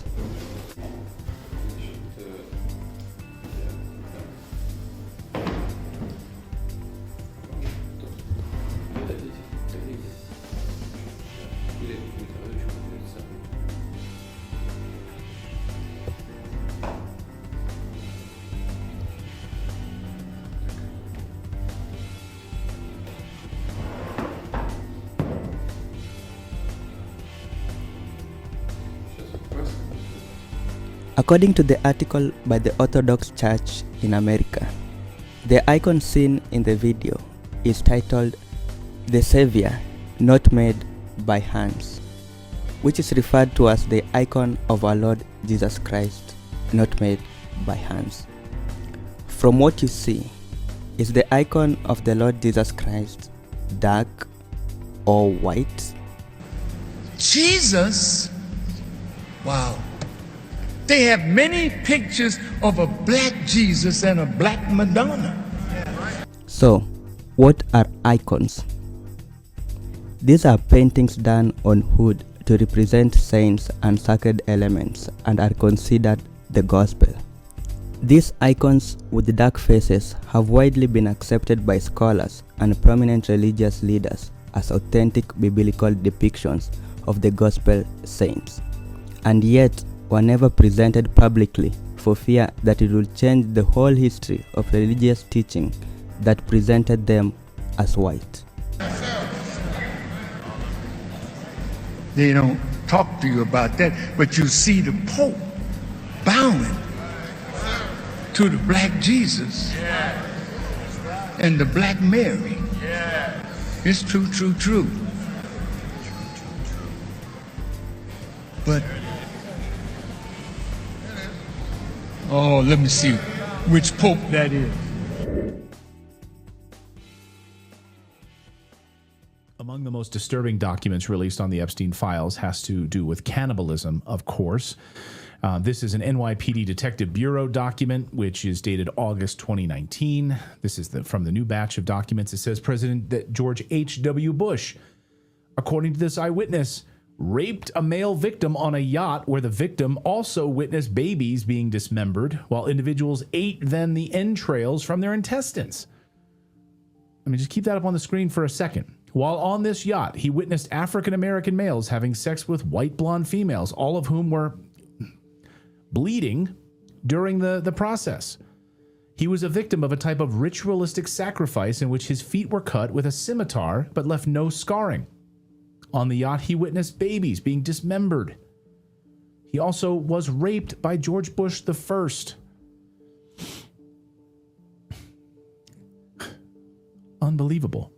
According to the article by the Orthodox Church in America, the icon seen in the video is titled "The Savior Not Made by Hands," which is referred to as the icon of our Lord Jesus Christ, not made by hands. From what you see, is the icon of the Lord Jesus Christ dark or white? Jesus? Wow. They have many pictures of a black Jesus and a black Madonna. So, what are icons? These are paintings done on wood to represent saints and sacred elements and are considered the gospel. These icons with dark faces have widely been accepted by scholars and prominent religious leaders as authentic biblical depictions of the gospel saints, and yet were never presented publicly for fear that it would change the whole history of religious teaching that presented them as white. They don't talk to you about that, but you see the Pope bowing to the black Jesus and the black Mary. It's true, true, true. But oh, let me see which Pope that is. Among the most disturbing documents released on the Epstein files has to do with cannibalism, of course. This is an NYPD Detective Bureau document, which is dated August 2019. This is from the new batch of documents. It says President George H.W. Bush, according to this eyewitness, raped a male victim on a yacht where the victim also witnessed babies being dismembered while individuals ate then the entrails from their intestines. Let me just keep that up on the screen for a second. While on this yacht, he witnessed African-American males having sex with white blonde females, all of whom were bleeding during the process. He was a victim of a type of ritualistic sacrifice in which his feet were cut with a scimitar but left no scarring. On the yacht, he witnessed babies being dismembered. He also was raped by George Bush the First. Unbelievable.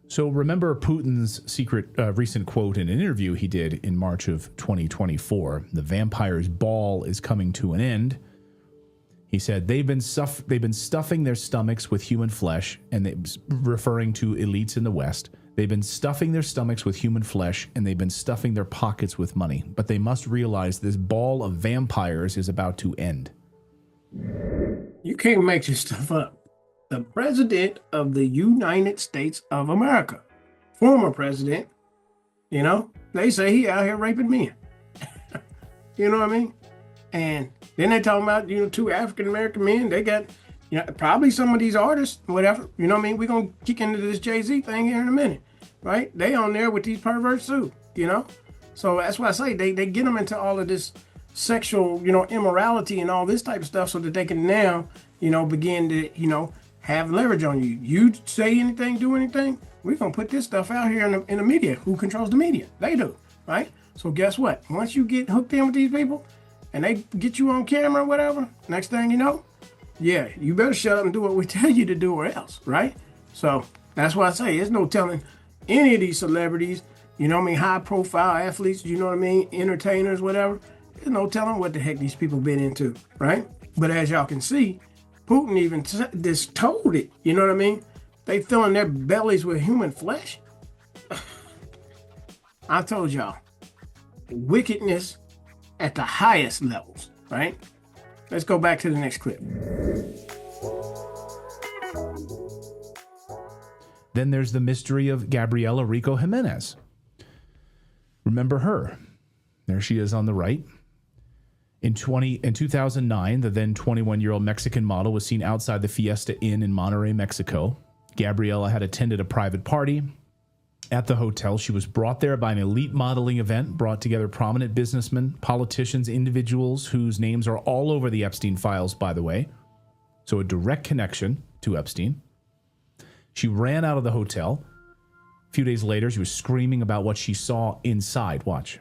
So remember Putin's secret recent quote in an interview he did in March of 2024. The vampire's ball is coming to an end. He said they've been stuffing their stomachs with human flesh, and referring to elites in the West. They've been stuffing their stomachs with human flesh, and they've been stuffing their pockets with money. But they must realize this ball of vampires is about to end. You can't make this stuff up. The president of the United States of America, former president, they say he out here raping men. You know what I mean? And then they talking about, two African-American men. They got, probably some of these artists, whatever. You know what I mean? We're going to kick into this Jay-Z thing here in a minute, right? They on there with these perverts too, So that's why I say they get them into all of this sexual, immorality and all this type of stuff so that they can now, begin to, have leverage on you. You say anything, do anything, we're going to put this stuff out here in the media. Who controls the media? They do, right? So guess what? Once you get hooked in with these people and they get you on camera or whatever, next thing you know, yeah, you better shut up and do what we tell you to do or else, right? So that's why I say there's no telling any of these celebrities, high profile athletes, entertainers, whatever, There's no telling what the heck these people been into, right? But as y'all can see, Putin even just told it. You know what I mean? They filling their bellies with human flesh. I told y'all, wickedness at the highest levels, right? Let's go back to the next clip. Then there's the mystery of Gabriela Rico Jimenez. Remember her? There she is on the right. In 2009, the then 21-year-old Mexican model was seen outside the Fiesta Inn in Monterrey, Mexico. Gabriela had attended a private party at the hotel. She was brought there by an elite modeling event, brought together prominent businessmen, politicians, individuals whose names are all over the Epstein files, by the way. So a direct connection to Epstein. She ran out of the hotel. A few days later, she was screaming about what she saw inside. Watch.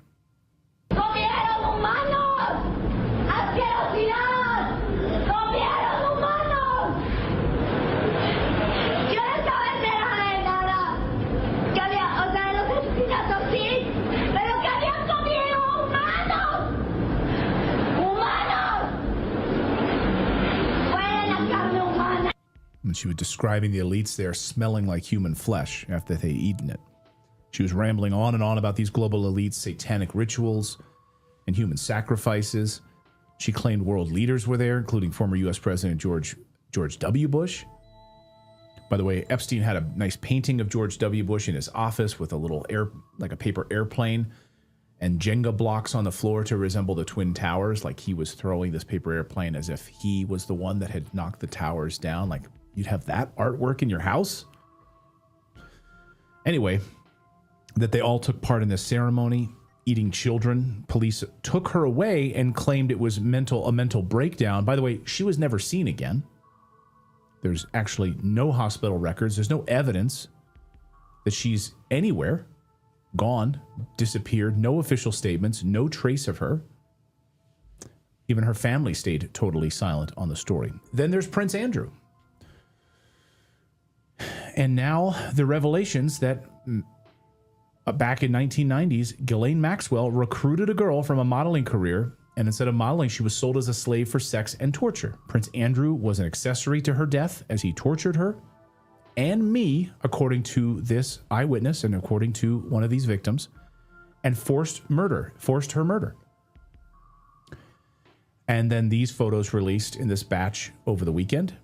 And she was describing the elites there smelling like human flesh after they'd eaten it. She was rambling on and on about these global elites' satanic rituals and human sacrifices. She claimed world leaders were there, including former U.S. President George W. Bush. By the way, Epstein had a nice painting of George W. Bush in his office with a little like a paper airplane and Jenga blocks on the floor to resemble the Twin Towers, like he was throwing this paper airplane as if he was the one that had knocked the towers down. Like, you'd have that artwork in your house? Anyway, that they all took part in this ceremony, eating children. Police took her away and claimed it was a mental breakdown. By the way, she was never seen again. There's actually no hospital records. There's no evidence that she's anywhere. Gone, disappeared, no official statements, no trace of her. Even her family stayed totally silent on the story. Then there's Prince Andrew. And now the revelations that back in 1990s, Ghislaine Maxwell recruited a girl from a modeling career, and instead of modeling, she was sold as a slave for sex and torture. Prince Andrew was an accessory to her death as he tortured her and me, according to this eyewitness and according to one of these victims, and forced her murder. And then these photos released in this batch over the weekend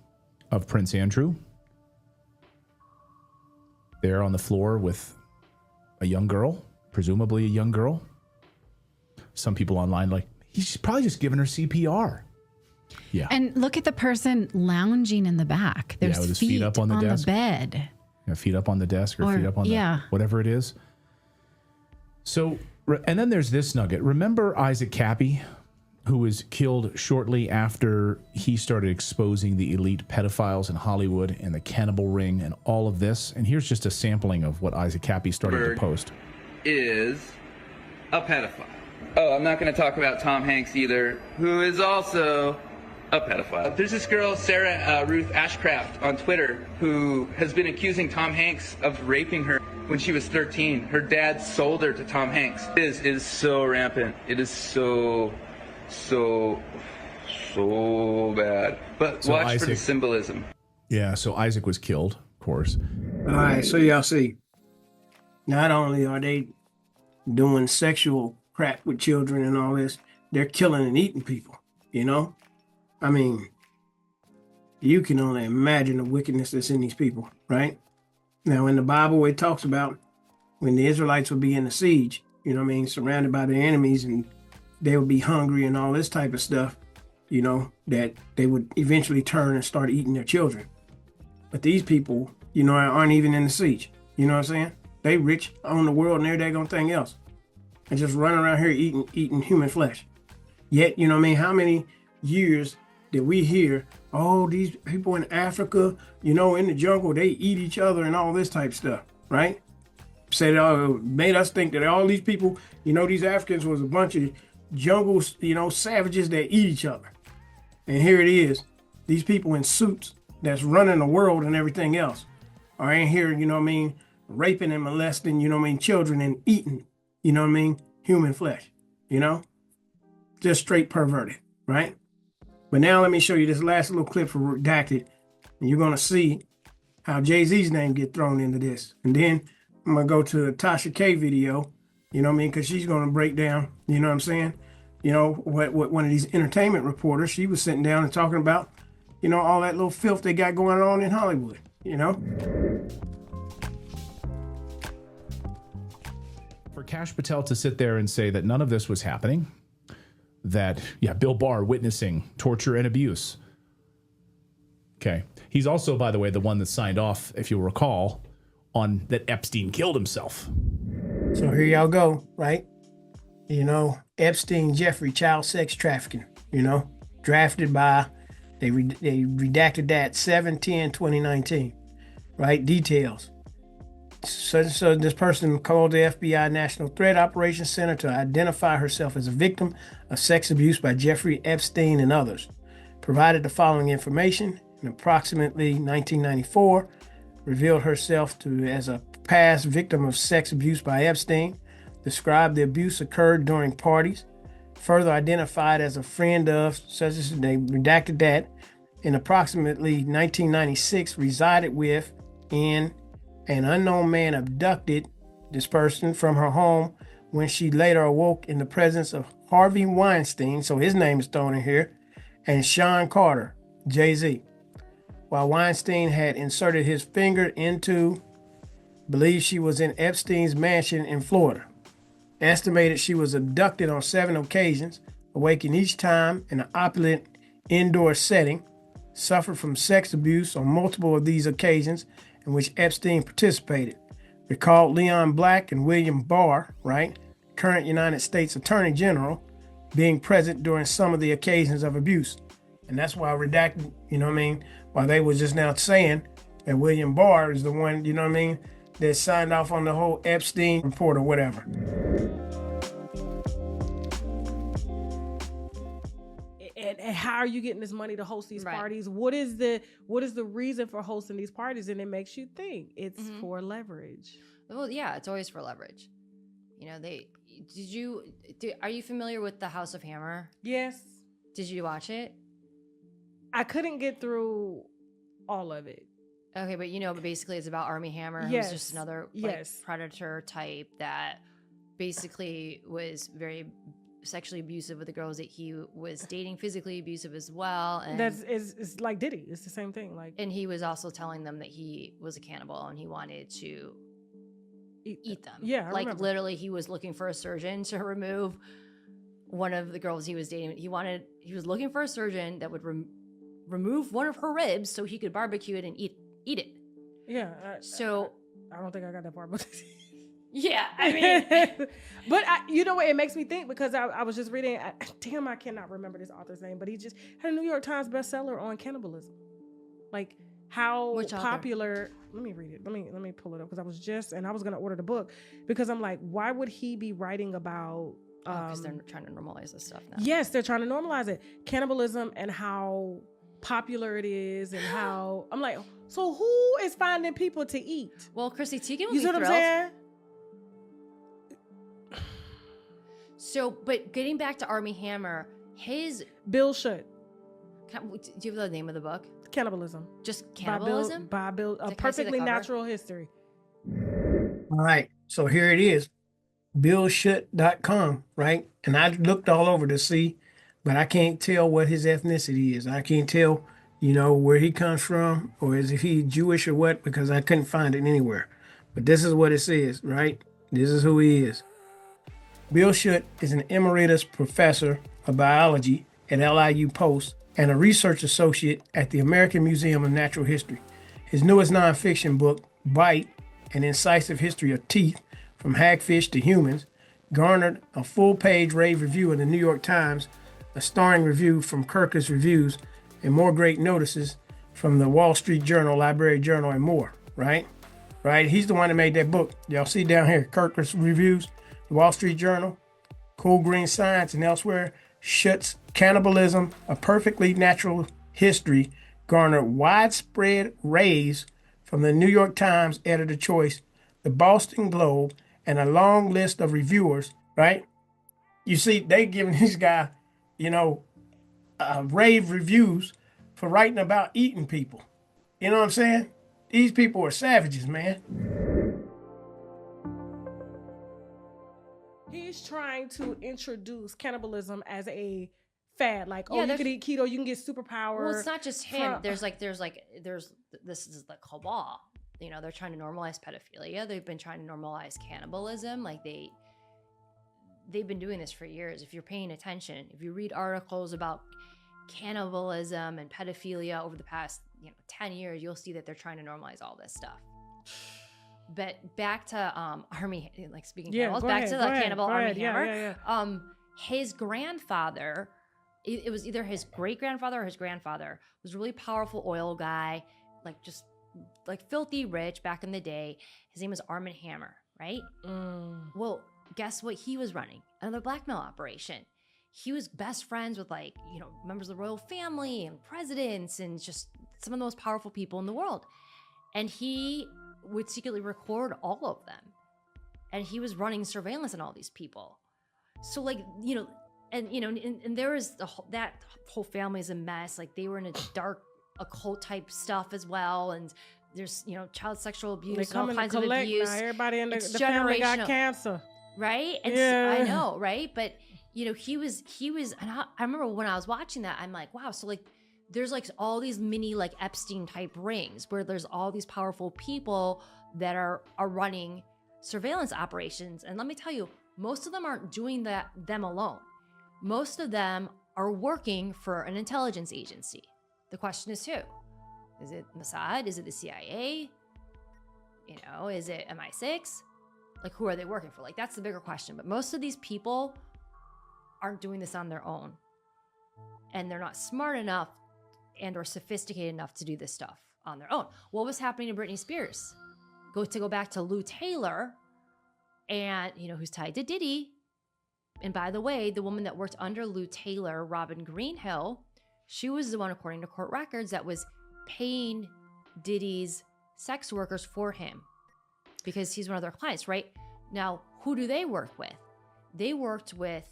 of Prince Andrew there on the floor with a young girl, presumably a young girl. Some people online like, he's probably just giving her CPR. Yeah. And look at the person lounging in the back. There's with his feet up on the desk. The bed. Yeah, feet up on the desk or feet up on the whatever it is. So, and then there's this nugget. Remember Isaac Cappy, who was killed shortly after he started exposing the elite pedophiles in Hollywood and the cannibal ring and all of this? And here's just a sampling of what Isaac Cappy started to post. Is a pedophile. Oh, I'm not going to talk about Tom Hanks either, who is also a pedophile. There's this girl, Sarah Ruth Ashcraft, on Twitter, who has been accusing Tom Hanks of raping her when she was 13. Her dad sold her to Tom Hanks. It is so rampant. It is so bad. But so watch for the symbolism. Yeah, so Isaac was killed, of course. All right, so y'all see, not only are they doing sexual crap with children and all this, they're killing and eating people, you know? I mean, you can only imagine the wickedness that's in these people, right? Now, in the Bible, it talks about when the Israelites would be in the siege, you know what I mean, surrounded by their enemies, and they would be hungry and all this type of stuff, you know, that they would eventually turn and start eating their children. But these people, you know, aren't even in the siege. You know what I'm saying? They rich, own the world and every daggone thing else. And just running around here eating human flesh. Yet, you know what I mean, how many years did we hear, oh, these people in Africa, you know, in the jungle, they eat each other and all this type stuff, right? Said, made us think that all these people, you know, these Africans was a bunch of jungle, you know, savages that eat each other. And here it is, these people in suits that's running the world and everything else are in here, you know what I mean, raping and molesting, you know what I mean, children and eating, you know what I mean, human flesh, you know? just straight perverted, right? But now let me show you this last little clip for Redacted, and you're gonna see how Jay-Z's name get thrown into this. And then I'm gonna go to the Tasha K video, you know what I mean? Because she's gonna break down, you know what I'm saying? You know, what one of these entertainment reporters, she was sitting down and talking about, you know, all that little filth they got going on in Hollywood, you know? For Kash Patel to sit there and say that none of this was happening, that, yeah, Bill Barr witnessing torture and abuse. Okay. He's also, by the way, the one that signed off, if you'll recall, on that Epstein killed himself. So here y'all go, right? You know, Epstein, Jeffrey, child sex trafficking, you know, drafted by, they redacted that 7/10/2019, right? Details. So this person called the FBI National Threat Operations Center to identify herself as a victim of sex abuse by Jeffrey Epstein and others. Provided the following information. In approximately 1994, revealed herself as a past victim of sex abuse by Epstein. Described the abuse occurred during parties. Further identified as a friend of, such as they redacted that, in approximately 1996, resided with, and an unknown man abducted this person from her home when she later awoke in the presence of Harvey Weinstein, so his name is thrown in here, and Sean Carter, Jay-Z. While Weinstein had inserted his finger into, believed she was in Epstein's mansion in Florida. Estimated she was abducted on 7 occasions, awakened each time in an opulent indoor setting, suffered from sex abuse on multiple of these occasions in which Epstein participated. Recalled Leon Black and William Barr, right, current United States Attorney General, being present during some of the occasions of abuse. And that's why redacted, you know what I mean, while they was just now saying that William Barr is the one, you know what I mean, that signed off on the whole Epstein report or whatever. And how are you getting this money to host these parties? What is the reason for hosting these parties? And it makes you think it's for leverage. Well, yeah, it's always for leverage. You know, are you familiar with the House of Hammer? Yes. Did you watch it? I couldn't get through all of it. Okay, but you know, basically it's about Armie Hammer, Yes. who's just another predator type that basically was very sexually abusive with the girls that he was dating, physically abusive as well. And it's like Diddy. It's the same thing. And he was also telling them that he was a cannibal and he wanted to eat them. Yeah, I remember. Literally, he was looking for a surgeon to remove one of the girls he was dating. He was looking for a surgeon that would remove one of her ribs so he could barbecue it and eat it. Yeah. I don't think I got that far, but yeah, I mean, but you know what? It makes me think because I was just reading. I cannot remember this author's name, but he just had a New York Times bestseller on cannibalism. Like how popular. Let me read it. Let me pull it up because I was gonna order the book because I'm like, why would he be writing about? Because they're trying to normalize this stuff now. Yes, they're trying to normalize it. Cannibalism and how popular it is and how I'm like, so who is finding people to eat? Well, Chrissy Teigen would you be see what thrilled. I'm saying? So, but getting back to Armie Hammer, his Bill Shutt. Do you have the name of the book? Cannibalism. Just Cannibalism? By Bill. A Perfectly Natural History. All right, so here it is. BillShutt.com, right? And I looked all over to see, but I can't tell what his ethnicity is. I can't tell, you know, where he comes from or is he Jewish or what, because I couldn't find it anywhere. But this is what it says, right? This is who he is. Bill Shutt is an emeritus professor of biology at LIU Post and a research associate at the American Museum of Natural History. His newest nonfiction book, Bite, An Incisive History of Teeth, From Hagfish to Humans, garnered a full-page rave review in the New York Times, a starring review from Kirkus Reviews, and more great notices from the Wall Street Journal, Library Journal, and more, right? Right? He's the one that made that book. Y'all see down here, Kirkus Reviews, the Wall Street Journal, Cool Green Science, and elsewhere. Shutt's Cannibalism, A Perfectly Natural History, garnered widespread raves from the New York Times editor choice, the Boston Globe, and a long list of reviewers, right? You see, they giving this guy rave reviews for writing about eating people. You know what I'm saying? These people are savages, man. He's trying to introduce cannibalism as a fad. Like, Yeah, you can eat keto, you can get superpower. Well, it's not just him. There's this is the cabal. They're trying to normalize pedophilia. They've been trying to normalize cannibalism. Like they've been doing this for years. If you're paying attention, if you read articles about cannibalism and pedophilia over the past 10 years, you'll see that they're trying to normalize all this stuff. But back to Army, like speaking cannibals, back to the cannibal Army Hammer. His grandfather, it was either his great grandfather or his grandfather, was a really powerful oil guy, like just like filthy rich back in the day. His name was Armand Hammer, right? Well, guess what he was running? Another blackmail operation. He was best friends with members of the royal family and presidents and just some of the most powerful people in the world. And he would secretly record all of them. And he was running surveillance on all these people. So and there was that whole family is a mess. Like they were in a dark occult type stuff as well. And there's, child sexual abuse and all kinds of abuse. Now. Everybody in the family got cancer. Right? And so, I know, right? But he was, and I remember when I was watching that, I'm like, wow. So there's all these mini Epstein type rings where there's all these powerful people that are running surveillance operations. And let me tell you, most of them aren't doing them alone. Most of them are working for an intelligence agency. The question is who? Is it Mossad? Is it the CIA? Is it MI6? Who are they working for? That's the bigger question. But most of these people aren't doing this on their own. And they're not smart enough and or sophisticated enough to do this stuff on their own. What was happening to Britney Spears? Go back to Lou Taylor, and who's tied to Diddy. And by the way, the woman that worked under Lou Taylor, Robin Greenhill, she was the one, according to court records, that was paying Diddy's sex workers for him because he's one of their clients, right? Now, who do they work with? They worked with,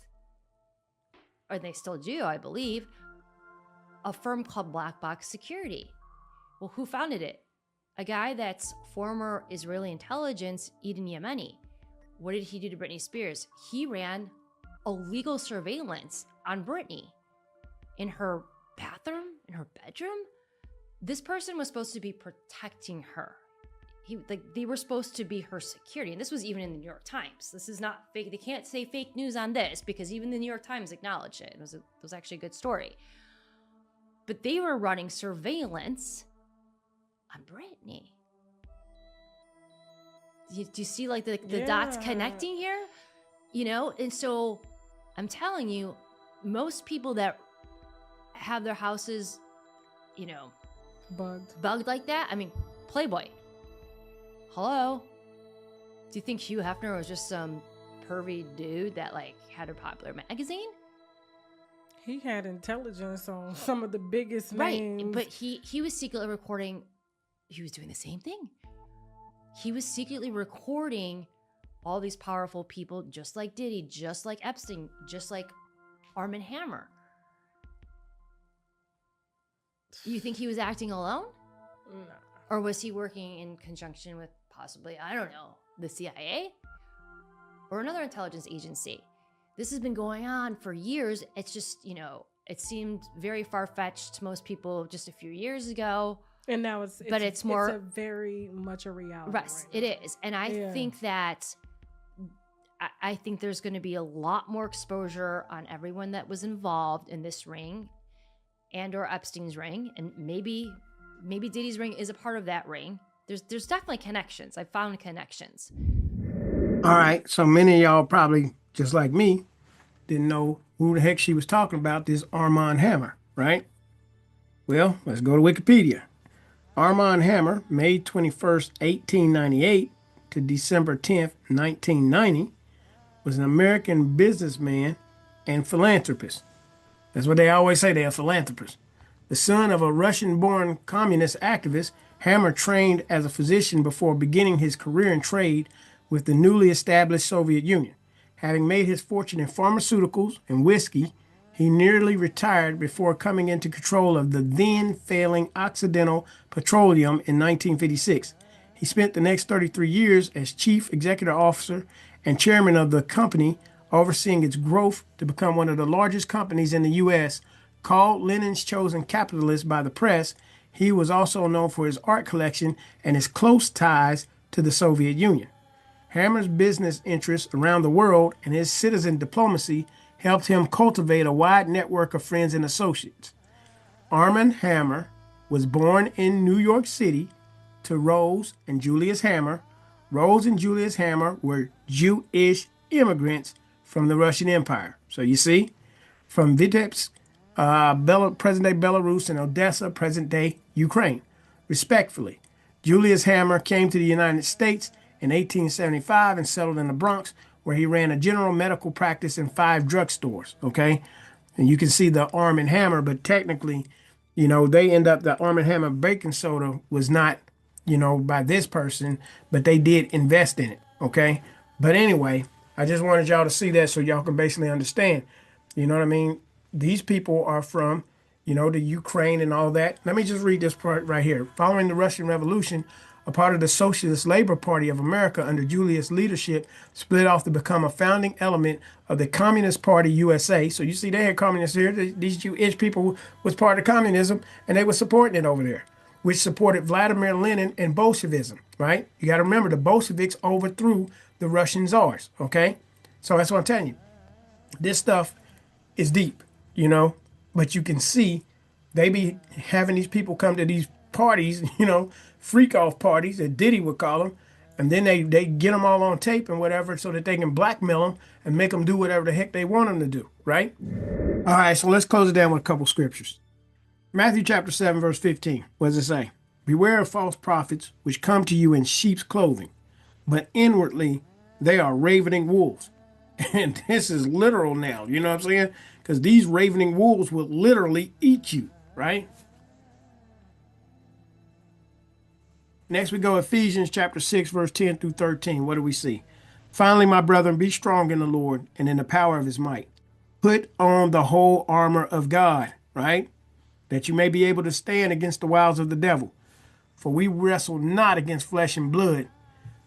or they still do, I believe, a firm called Black Box Security. Well, who founded it? A guy that's former Israeli intelligence, Eden Yemeni. What did he do to Britney Spears? He ran illegal surveillance on Britney in her bathroom, in her bedroom. This person was supposed to be protecting her. They were supposed to be her security. And this was even in the New York Times. This is not fake. They can't say fake news on this because even the New York Times acknowledged it. It was actually a good story. But they were running surveillance on Britney. Do you see the dots connecting here? And so I'm telling you, most people that have their houses, bugged like that. I mean, Playboy. Hello? Do you think Hugh Hefner was just some pervy dude that had a popular magazine? He had intelligence on some of the biggest names. Right, but he was secretly recording. He was doing the same thing. He was secretly recording all these powerful people, just like Diddy, just like Epstein, just like Armand Hammer. You think he was acting alone? No. Or was he working in conjunction with possibly, I don't know, the CIA? Or another intelligence agency? This has been going on for years. It's just, it seemed very far-fetched to most people just a few years ago. And now it's more, it's very much a reality. Right, it is. And I think that, I think there's going to be a lot more exposure on everyone that was involved in this ring and or Epstein's ring. And maybe Diddy's ring is a part of that ring. There's definitely connections. I found connections. All right. So many of y'all probably, just like me, didn't know who the heck she was talking about, this Armand Hammer, right? Well, let's go to Wikipedia. Armand Hammer, May 21st, 1898 to December 10th, 1990, was an American businessman and philanthropist. That's what they always say, they're a philanthropist. The son of a Russian-born communist activist, Hammer trained as a physician before beginning his career in trade with the newly established Soviet Union. Having made his fortune in pharmaceuticals and whiskey He nearly retired before coming into control of the then failing Occidental Petroleum in 1956. He spent the next 33 years as chief executive officer and chairman of the company, overseeing its growth to become one of the largest companies in the U.S. Called Lenin's chosen capitalist by the press, he was also known for his art collection and his close ties to the Soviet Union. Hammer's business interests around the world and his citizen diplomacy helped him cultivate a wide network of friends and associates. Armand Hammer was born in New York City to Rose and Julius Hammer. Rose and Julius Hammer were Jewish immigrants from the Russian Empire. So you see, from Vitebsk, present-day Belarus, and Odessa, present-day Ukraine. Respectfully, Julius Hammer came to the United States in 1875 and settled in the Bronx, where he ran a general medical practice and 5 drugstores, okay? And you can see the Arm & Hammer, but technically, you know, the Arm & Hammer baking soda was not, you know, by this person, but they did invest in it, okay? But anyway, I just wanted y'all to see that so y'all can basically understand, you know what I mean? These people are from, you know, the Ukraine and all that. Let me just read this part right here. Following the Russian Revolution, a part of the Socialist Labor Party of America under Julius' leadership split off to become a founding element of the Communist Party USA. So you see they had communists here. These Jewish people was part of communism, and they were supporting it over there, which supported Vladimir Lenin and Bolshevism, right? You got to remember the Bolsheviks overthrew the Russian czars, okay? So that's what I'm telling you. This stuff is deep, you know, but you can see they be having these people come to these parties, you know, freak-off parties, that Diddy would call them, and then they get them all on tape and whatever so that they can blackmail them and make them do whatever the heck they want them to do, right? All right, so let's close it down with a couple scriptures. Matthew chapter 7, verse 15. What does it say? Beware of false prophets which come to you in sheep's clothing, but inwardly they are ravening wolves. And this is literal now, you know what I'm saying? Because these ravening wolves will literally eat you, right? Next we go Ephesians chapter 6, verse 10 through 13. What do we see? Finally, my brethren, be strong in the Lord and in the power of his might. Put on the whole armor of God, right? That you may be able to stand against the wiles of the devil. For we wrestle not against flesh and blood,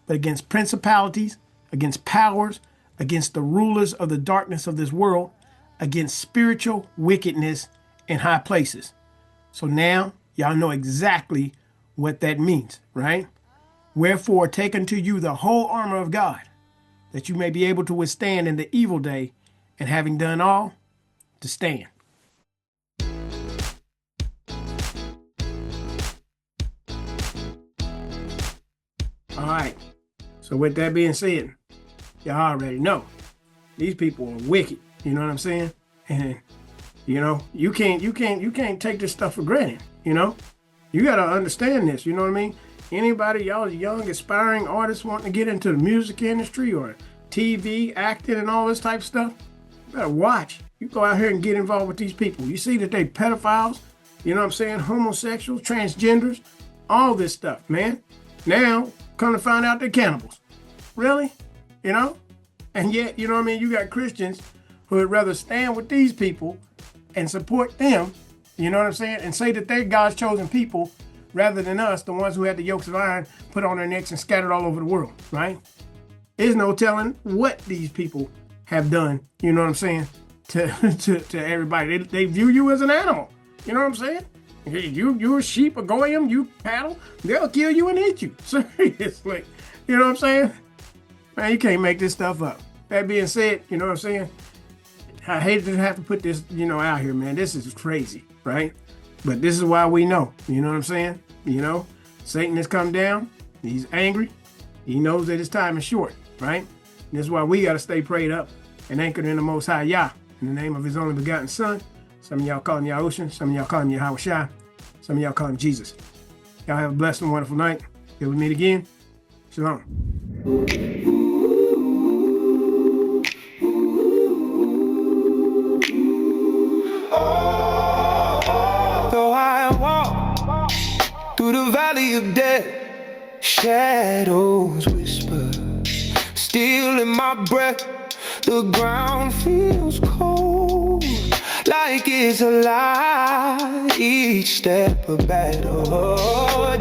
but against principalities, against powers, against the rulers of the darkness of this world, against spiritual wickedness in high places. So now y'all know exactly what that means, right? Wherefore, take unto you the whole armor of God, that you may be able to withstand in the evil day, and having done all, to stand. All right. So with that being said, y'all already know these people are wicked. You know what I'm saying? And you know, you can't take this stuff for granted, you know? You got to understand this, you know what I mean? Anybody, y'all young, aspiring artists wanting to get into the music industry or TV, acting and all this type of stuff, you better watch. You go out here and get involved with these people. You see that they pedophiles, you know what I'm saying? Homosexuals, transgenders, all this stuff, man. Now, come to find out they're cannibals. Really? You know? And yet, you know what I mean? You got Christians who would rather stand with these people and support them, you know what I'm saying? And say that they're God's chosen people rather than us, the ones who had the yokes of iron put on their necks and scattered all over the world, right? There's no telling what these people have done, you know what I'm saying, to everybody. They view you as an animal, you know what I'm saying? You're a sheep, a goyim, you cattle, they'll kill you and eat you. Seriously, you know what I'm saying? Man, you can't make this stuff up. That being said, you know what I'm saying? I hate to have to put this, you know, out here, man. This is crazy, right? But this is why we know, you know what I'm saying? You know, Satan has come down. He's angry. He knows that his time is short, right? And this is why we got to stay prayed up and anchored in the Most High Yah, in the name of his only begotten Son. Some of y'all call him Yahushua. Some of y'all call him Yahweh. Some of y'all call him Jesus. Y'all have a blessed and wonderful night. Till we meet again. Shalom. Though I walk through the valley of death, shadows whisper, still in my breath, the ground feels cold. like it's a lie. Each step a battle,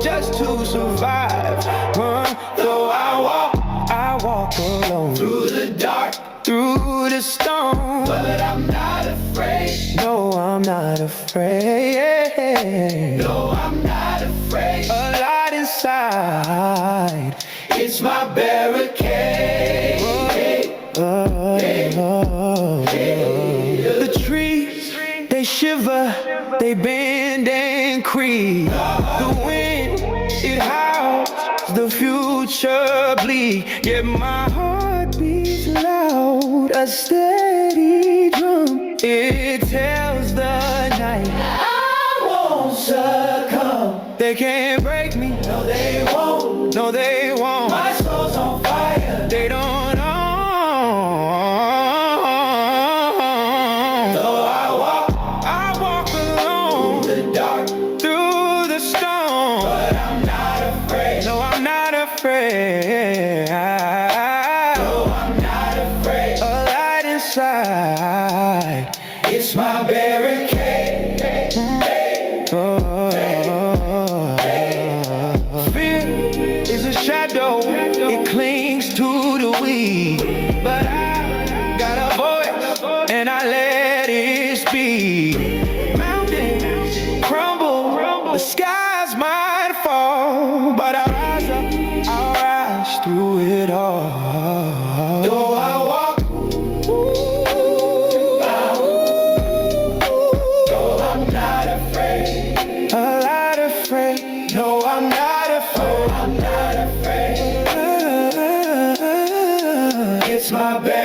just to survive. Though I walk alone through the dark, through the storm, but I'm not afraid. No, I'm not afraid. No, I'm not afraid. A light inside, it's my barricade. The trees, they shiver, they bend and creak. The wind, it howls, the future bleak. Yet my heart beats loud, a steady drum. It tells the night I won't succumb. They can't break me, no they won't, no they won't. My soul's on fire, they don't know. Though I walk alone through the dark, through the storm, but I'm not afraid. No, I'm not afraid. No, I'm not afraid. A light inside, it's my barricade. Fear is a shadow, it clings to the weed. But I got a voice, and I let it speak. Mountains crumble, the skies might fall, but I'll rise up, I'll rise through it all. Though I walk, though I'm not afraid, a lot afraid. No, I'm not afraid. I'm not afraid. It's my best.